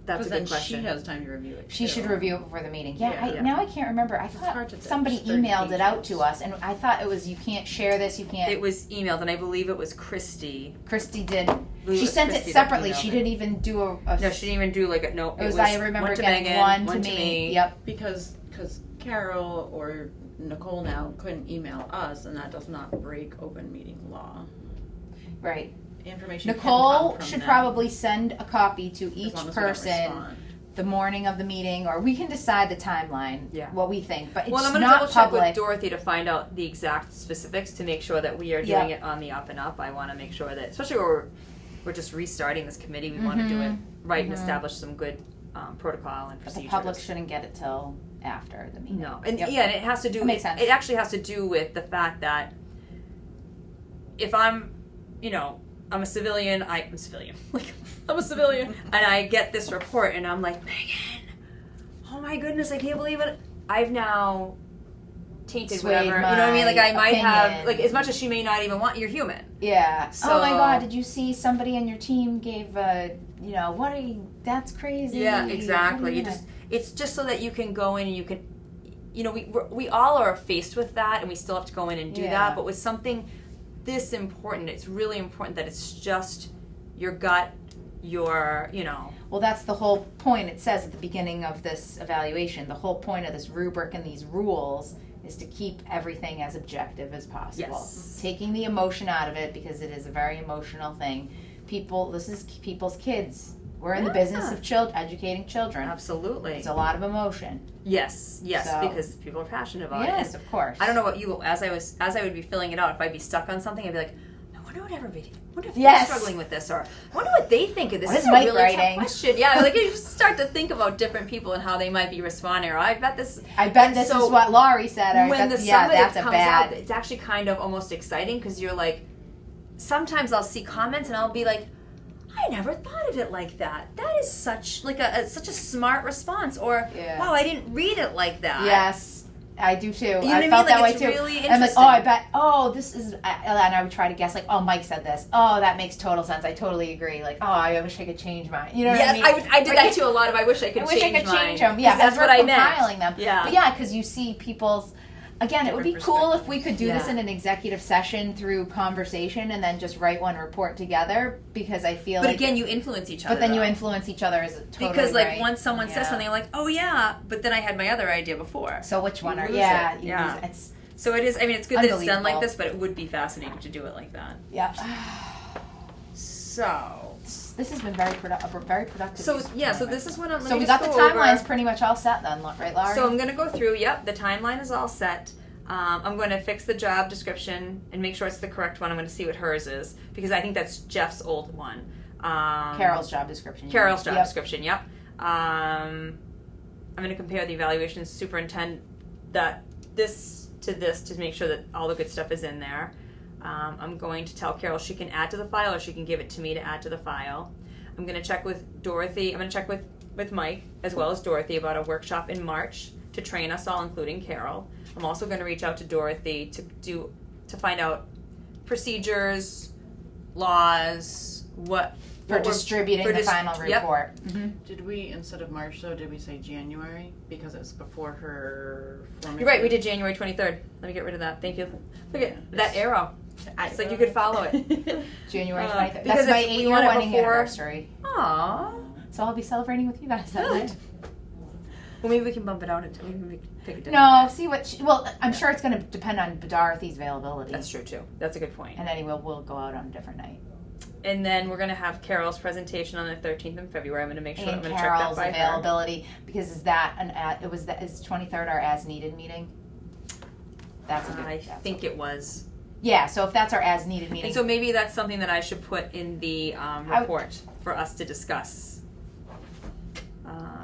That's a then good question. She has time to review it. She too. should review it before the meeting. Yeah. Now I can't remember. I thought hard to somebody there's 30 emailed it out pages. to us, and I thought it was you can't share this. You can't. It was emailed, and I believe it was Christy. Christy did. believe She it was sent Christy it that separately. emailed She it. didn't even do a No, she didn't even do like a no. It was I remember one to getting Megan, one to me. Yep. Because Carol or Nicole now couldn't email us, and that does not break open meeting law. Right. Information. can Nicole come from should them, probably send a copy to as each long as we don't person respond. the morning of the meeting, or we can decide the timeline. Yeah. What we think, but it's Well, I'm going to not double check public. with Dorothy to find out the exact specifics to make sure that we are doing it on the up and up. I want to make sure that, especially where we're just restarting this committee, we want to do it right and establish some good protocol and But the procedures. public shouldn't get it till after the meeting. No, and Yep. yeah, and it has to do. That makes sense. It actually has to do with the fact that if I'm, I'm a civilian. I'm a civilian. Like, I'm a civilian, and I get this report, and I'm like, Megan, oh my goodness, I can't believe it. I've now tainted Swayed whatever. You know what I mean? Like, I might have, opinion. like, as much as she may not even want. You're human. Yeah. So- Oh my God! Did you see somebody on your team gave what are you? That's crazy. Yeah, exactly. Yeah. It's just so that you can go in and you can, we all are faced with that, and we still have to go in and do Yeah. that. But with something this important, it's really important that it's just your gut, Well, that's the whole point. It says at the beginning of this evaluation, the whole point of this rubric and these rules is to keep everything as objective as possible. Yes. Taking the emotion out of it, because it is a very emotional thing. This is people's kids. We're in the business of educating children. Absolutely. It's a lot of emotion. Yes, So- because people are passionate about it. Yes, And of course. I don't know about you, as I would be filling it out, if I'd be stuck on something, I'd be like, I wonder if Yes. they're struggling with this, or I wonder what they think of this. What This is is a Mike really writing? tough question. Yeah, like you just start to think about different people and how they might be responding, or I bet this this is what Laurie said. Or when the that's summative a comes bad. out, it's actually kind of almost exciting, because you're like, sometimes I'll see comments and I'll be like, I never thought of it like that. That is such such a smart response, or Yeah. wow, I didn't read it like that. Yes, I do too. know what I I mean? felt Like, that way it's too. really And I'm like, interesting. I bet, this is, and I would try to guess, like, Mike said this. Oh, that makes total sense. I totally agree. Like, I wish I could change mine. You know what I mean? Yes, I did that too a lot of I wish I could I wish change I could mine. change them. Yeah, that's as what we're I meant. compiling them. Yeah. But yeah, because you see people's, Again, it would be Different cool if we could do this Yeah. in an executive session through conversation and then just write one report together, because I feel But like... again, you influence each other. But then you though. influence each other as a totally Because like right. once someone says Yeah. something, I'm like, oh yeah, but then I had my other idea before. So which one You are... lose Yeah, it. you Yeah. lose it. It's... So it is. I mean, it's good that it's done like Unbelievable. this, but it would be fascinating to do it like that. Yeah. So. This has been very productive. So use of yeah. So time. this is what I'm. So we got the timelines pretty much all set then, right, Laurie? So I'm going to go through. Yep, the timeline is all set. I'm going to fix the job description and make sure it's the correct one. I'm going to see what hers is because I think that's Jeff's old one. Carol's job description. Carol's job Yep. description. Yep. I'm going to compare the evaluation superintendent this to make sure that all the good stuff is in there. I'm going to tell Carol she can add to the file or she can give it to me to add to the file. I'm going to check with Dorothy. I'm going to check with Mike as well as Dorothy about a workshop in March to train us all, including Carol. I'm also going to reach out to Dorothy to find out procedures, laws, For distributing the final yep. report. Mm-hmm. Did we, instead of March though, did we say January? Because it's before her formation. You're right, we did January 23rd. Let me get rid of that. Thank you. Look at that arrow. It's like you could follow it. January 23rd. because That's my we 8-year want it wedding before- anniversary. Aww. So I'll be celebrating with you guys that night. Well, maybe we can bump it out until we pick a different No, day. see what well, I'm sure it's going to depend on Dorothy's availability. That's true too. That's a good point. And anyway, we'll go out on a different night. And then we're going to have Carol's presentation on the 13th of February. I'm going to make sure I'm And going to check that Carol's by her. availability, because is 23rd our as needed meeting? That's a good. I think it was. Yeah, so if that's our as needed meeting. And so maybe that's something that I should put in the report for us to discuss.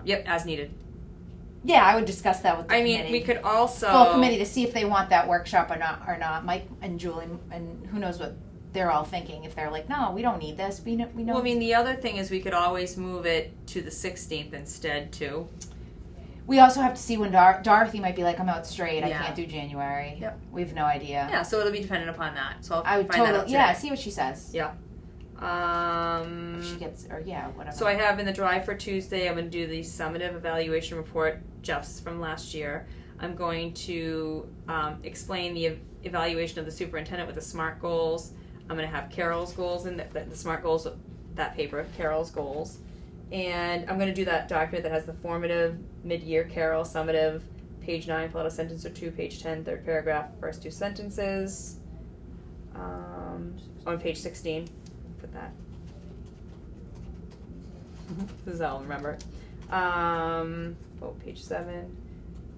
Yep, as needed. yeah, I would discuss that with the committee. I mean, we could also full committee to see if they want that workshop or not. Mike and Julie, and who knows what they're all thinking. If they're like, no, we don't need this. We know. Well, I mean, the other thing is we could always move it to the 16th instead too. We also have to see when Dorothy might be like, I'm out straight. Yeah. I can't do January. Yep. We have no idea. Yeah, so it'll be dependent upon that. So I would find that out totally. today. Yeah, see what she says. Yeah. If she gets, or yeah, whatever. So I have in the drive for Tuesday, I'm going to do the summative evaluation report, Jeff's from last year. I'm going to explain the evaluation of the superintendent with the SMART goals. I'm going to have Carol's goals and the SMART goals, that paper, Carol's goals. And I'm going to do that document that has the formative, mid-year Carol, summative, page 9, pull out a sentence or two, page 10, third paragraph, first two sentences. On page 16. Put that. This is all I'll remember. Page 7.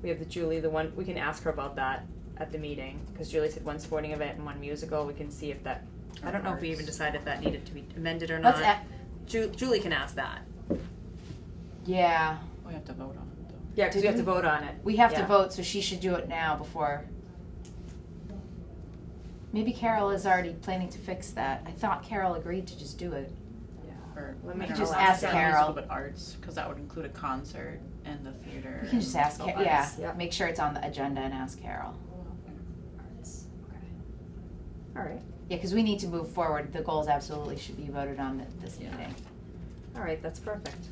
We have the Julie, the one we can ask her about that at the meeting because Julie said one sporting event and one musical. We can see if that. I don't know if we even decided if that needed to be amended or not. Julie can ask that. Yeah. We have to vote on it though. Yeah, because we have to vote on it. We have Yeah. to vote, so she should do it now before. Maybe Carol is already planning to fix that. I thought Carol agreed to just do it. Or Let me I don't just know, ask last Carol. musical, but arts, because that would include a concert and the theater. We can just ask and Carol. Yeah, Yeah. make sure it's on the agenda and ask Carol. Okay. All right. Yeah, because we need to move forward. The goals absolutely should be voted on at this Yeah. meeting. All right, that's perfect.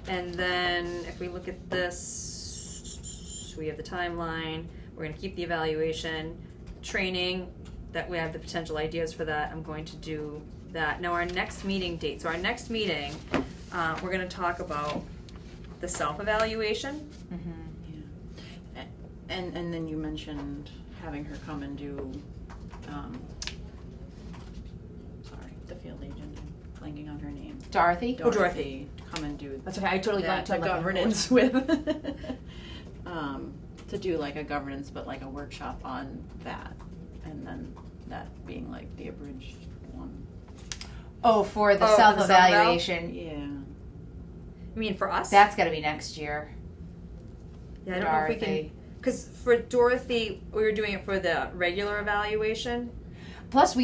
And then if we look at this, we have the timeline. We're going to keep the evaluation, training. That we have the potential ideas for that. I'm going to do that. Now our next meeting date. So our next meeting, we're going to talk about the self-evaluation. Mm-hmm. Yeah. And then you mentioned having her come and do, sorry, the field agent, I'm blanking on her name. Dorothy? Oh, Dorothy. Come and do That's okay. I totally that, blanked on the like governance with, to do like a governance, but like a workshop on that. And then that being like the abridged one. Oh, for the Oh, for the self-evaluation. Yeah. You mean for us? That's got to be next year. Yeah, I don't know if we can. Dorothy. Because for Dorothy, we were doing it for the regular evaluation. Plus,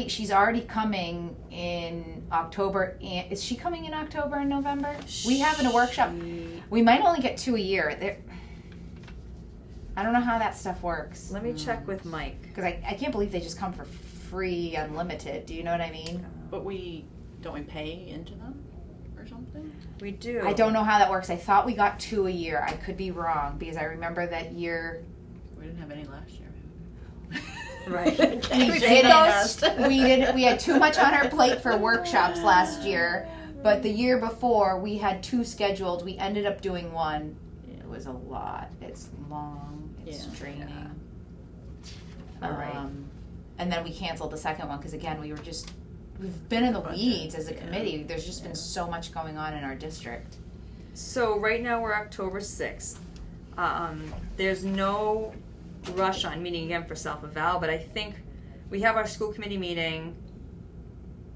she's already coming in October. And is she coming in October and November? We have in a workshop. We might only get 2 a year. I don't know how that stuff works. Let me check with Mike. Because I can't believe they just come for free, unlimited. Do you know what I mean? But don't we pay into them or something? We do. I don't know how that works. I thought we got 2 a year. I could be wrong because I remember that year We didn't have any last year. Right. We had too much on our plate for workshops last year, but the year before we had 2 scheduled. We ended up doing 1. It was a lot. It's long. It's draining. All right. And then we canceled the second one because again we've been in the weeds as a committee. There's just been so much going on in our district. So right now we're October 6th. There's no rush on meeting again for self-eval, but I think we have our school committee meeting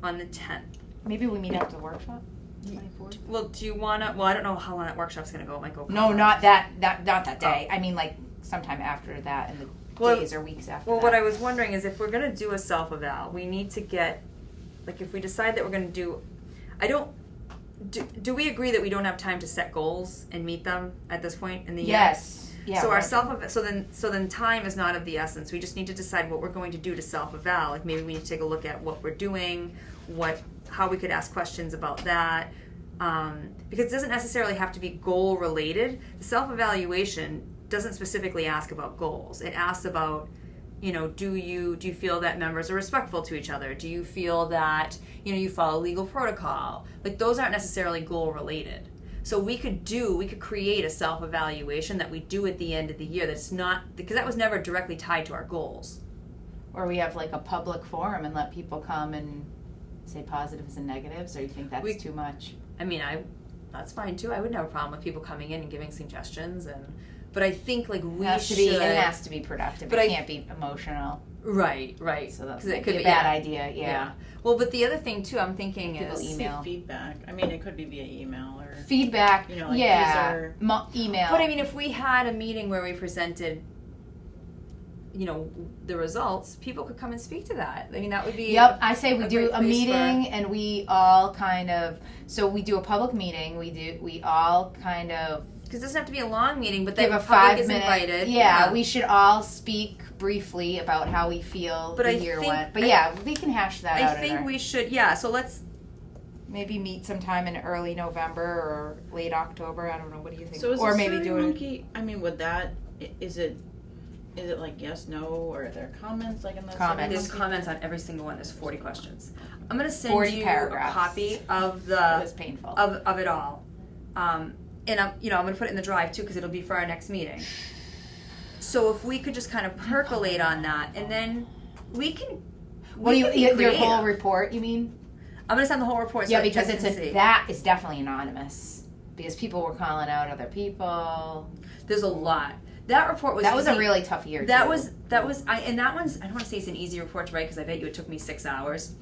on the 10th. Maybe we meet after the workshop. 24th. Well, do you wanna? Well, I don't know how long that workshop's gonna go. It might go. No, not that day. I mean, like sometime after that, in the days or weeks after. Well, that. what I was wondering is if we're gonna do a self-eval, we need to get, like, if we decide that we're gonna do, do we agree that we don't have time to set goals and meet them at this point in the year? Yes. Yeah, so right. our so then time is not of the essence. We just need to decide what we're going to do to self-eval. Like maybe we need to take a look at what we're doing, how we could ask questions about that, because it doesn't necessarily have to be goal related. The self-evaluation doesn't specifically ask about goals. It asks about, do you feel that members are respectful to each other? Do you feel that you follow legal protocol? Like those aren't necessarily goal related. So we could create a self-evaluation that we do at the end of the year that's not, because that was never directly tied to our goals. Or we have like a public forum and let people come and say positives and negatives, or you think that's too much? I mean, that's fine too. I wouldn't have a problem with people coming in and giving suggestions, but I think like it has to be productive. But it can't be emotional. Right. So that's it could be a bad idea. Yeah. Well, but the other thing too, I'm thinking people is email feedback. I mean, it could be via email or feedback. These are email. But I mean, if we had a meeting where we presented, the results, people could come and speak to that. I mean, that would be. Yep, I say we do a meeting and we all kind of. So we do a public meeting. We all kind of. Because it doesn't have to be a long meeting, but then the a public is 5-minute. invited. Yeah, we should all speak briefly about how we feel the year went. But we can hash that out. I think we should. So let's maybe meet sometime in early November or late October. I don't know. What do you think? So is or the maybe do monkey? I mean, would that is it like yes, no, or are there comments like in the comments? There's comments on every single one. There's 40 questions. I'm gonna send 40 you paragraphs. a copy of the. It was painful. Of it all. And I'm going to put it in the drive too because it'll be for our next meeting. So if we could just kind of percolate on that, and then we can. What do your whole report? You mean? I'm going to send the whole report. Yeah, because that is definitely anonymous because people were calling out other people. There's a lot. That report was. That was a really tough year. That was. And that one's. I don't want to say it's an easy report to write because I bet you it took me 6 hours,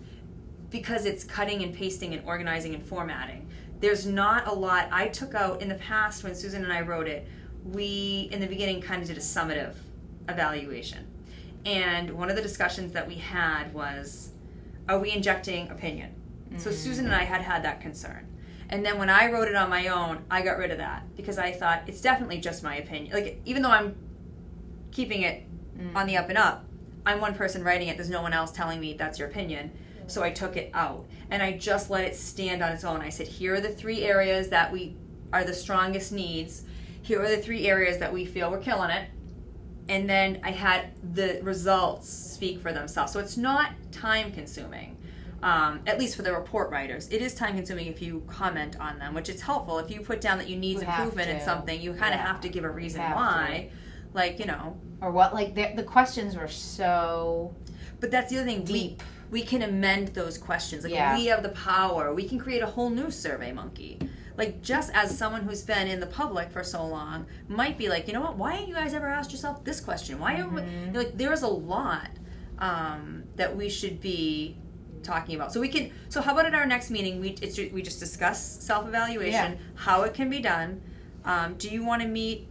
because it's cutting and pasting and organizing and formatting. There's not a lot. I took out, in the past when Susan and I wrote it, we, in the beginning, kind of did a summative evaluation. And one of the discussions that we had was, are we injecting opinion? Mm-hmm. So Susan and I had that concern. And then when I wrote it on my own, I got rid of that because I thought, it's definitely just my opinion. Like, even though I'm keeping it on the up and up, I'm one person writing it. There's no one else telling me that's your opinion. So I took it out and I just let it stand on its own. I said, here are the 3 areas that we are the strongest needs. Here are the 3 areas that we feel we're killing it. And then I had the results speak for themselves. So it's not time consuming, at least for the report writers. It is time consuming if you comment on them, which is helpful. If you put down that you need improvement in something, you kind of have to give a reason why. Like, Or what, like the questions were so. But that's the other thing. Deep. We can amend those questions. Like we have the power. We can create a whole new Survey Monkey. Like, just as someone who's been in the public for so long might be like, you know what? Why haven't you guys ever asked yourself this question? Why? Like, there's a lot that we should be talking about. So we can. So how about at our next meeting we just discuss self-evaluation, how it can be done. Do you want to meet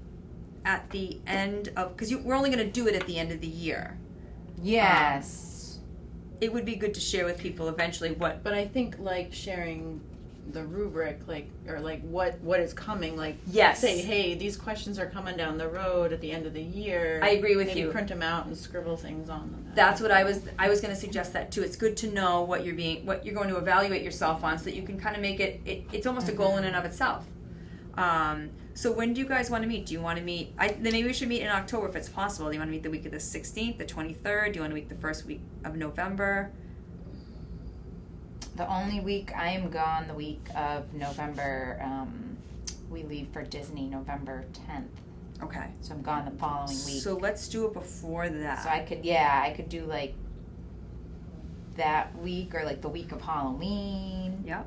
at the end of? Because we're only going to do it at the end of the year. Yes. It would be good to share with people eventually what. But I think like sharing the rubric, or what is coming, say, hey, these questions are coming down the road at the end of the year. I agree with you. Print them out and scribble things on them. That's what I was going to suggest that too. It's good to know what you're going to evaluate yourself on, so that you can kind of make it's almost a goal in and of itself. So when do you guys want to meet? Do you want to meet, then maybe we should meet in October if it's possible. Do you want to meet the week of the 16th, the 23rd? Do you want to meet the first week of November? The only week I am gone the week of November, we leave for Disney November 10th. Okay. So I'm gone the following week. So let's do it before that. So I could do like that week or like the week of Halloween. Yep.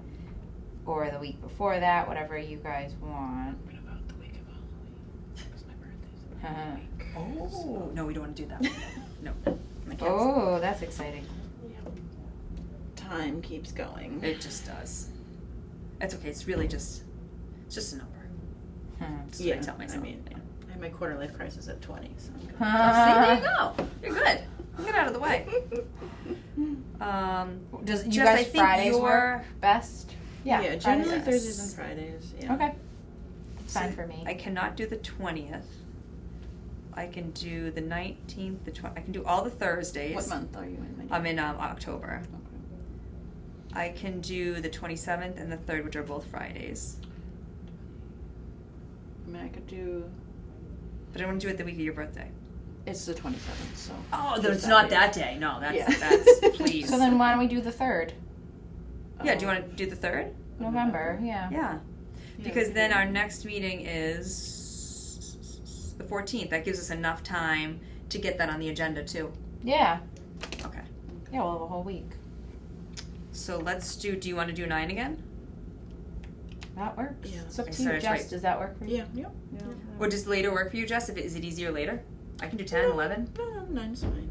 Or the week before that, whatever you guys want. What about the week of Halloween? Because my birthday's Oh. No, we don't want to do that. No. My kids. Oh, that's exciting. Time keeps going. It just does. It's okay. It's really just a number. That's what I tell myself. I mean, yeah. I had my quarter life crisis at 20, so I'm good. See, there you go. You're good. Get out of the way. Does you Jess, guys I think Fridays work best? Yeah, Fridays generally are- Thursdays and Fridays. Yeah. Okay. It's fine for me. I cannot do the 20th. I can do the 19th, I can do all the Thursdays. What month are you in? I'm in October. Okay. I can do the 27th and the 3rd, which are both Fridays. I mean, I could do. But I want to do it the week of your birthday. It's the 27th, so. Oh, It's it's not day. that day. No, that's, Yeah. that's please. So then why don't we do the 3rd? Yeah, do you want to do the 3rd? November, yeah. Yeah. Because then our next meeting is the 14th. That gives us enough time to get that on the agenda too. Yeah. Okay. Yeah, we'll have a whole week. So let's do you want to do 9 again? That works. Yeah. It's up to So you, that's Jess. right. Does that work for you? Yeah. Yep. Yeah. Or does later work for you, Jess? Is it easier later? I can do 10, 11. No, 9's fine. 9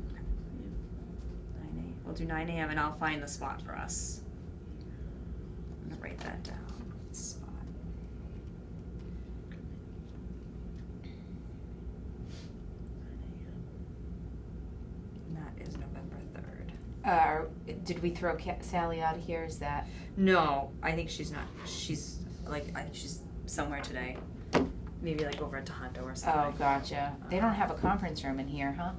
a.m. We'll do 9 a.m. and I'll find the spot for us. I'm gonna write that down. Spot. And that is November 3rd. Did we throw Sally out of here? Is that? No, I think she's not. She's I think she's somewhere today. Maybe like over at Tohoto or something. Oh, gotcha. They don't have a conference room in here, huh?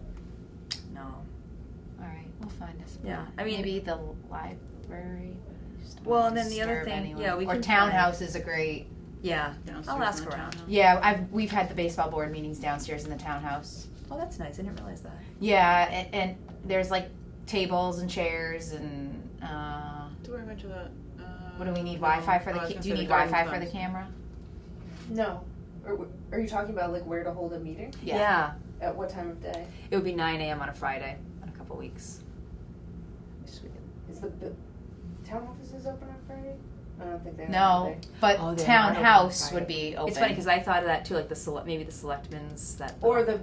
No. All right, we'll find a spot. Yeah, I mean- maybe the library. Just don't Well, wanna and then the other disturb thing- anyone. yeah, we or can townhouse is a great. Yeah. Downstairs I'll ask in the around. townhouse. Yeah, we've had the baseball board meetings downstairs in the townhouse. Oh, that's nice. I didn't realize that. Yeah, and there's like tables and chairs and. Do we went to the? What do we need? Wi-Fi for the? Do you need Wi-Fi for the camera? No. Are you talking about like where to hold a meeting? Yeah. At what time of day? It would be 9 a.m. on a Friday in a couple weeks. Is the town offices open on Friday? I don't think they are. No, but Oh, they are townhouse open would be open. It's funny because I thought of that too, like maybe the selectmen's that. Or the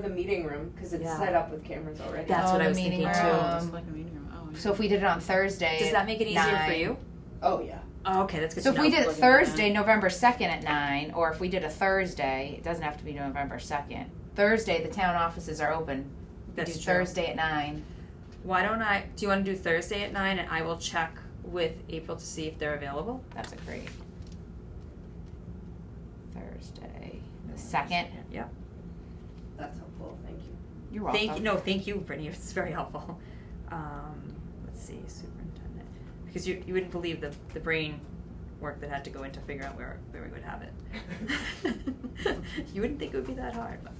meeting room because it's Yeah. set up with cameras already. That's Oh, what I the was meeting thinking room. too. Just like a meeting room. Oh. So if we did it on Thursday, Does that make it easier for 9. you? Oh yeah. Oh, okay, that's good So to if know. we did it Looking at Thursday, November 2nd at 9, or if we did a Thursday, it doesn't have to be November 2nd. Thursday, the town offices are open. We That's do true. Thursday at 9. Why don't do you want to do Thursday at 9 and I will check with April to see if they're available? That's a great Thursday. The 2nd. Yeah. That's helpful. Thank you. You're welcome. Thank you, Brittany. It's very helpful. Let's see, superintendent. Because you wouldn't believe the brain work that had to go into figure out where we would have it. You wouldn't think it would be that hard, but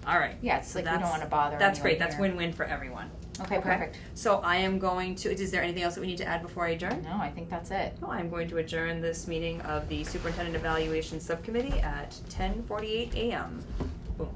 all right. Yeah, it's like we don't want to bother That's anyone great. That's here. win-win for everyone. Okay, perfect. So I am going to. Is there anything else that we need to add before I adjourn? No, I think that's it. No, I'm going to adjourn this meeting of the Superintendent Evaluation Subcommittee at 10:48 a.m. Boom.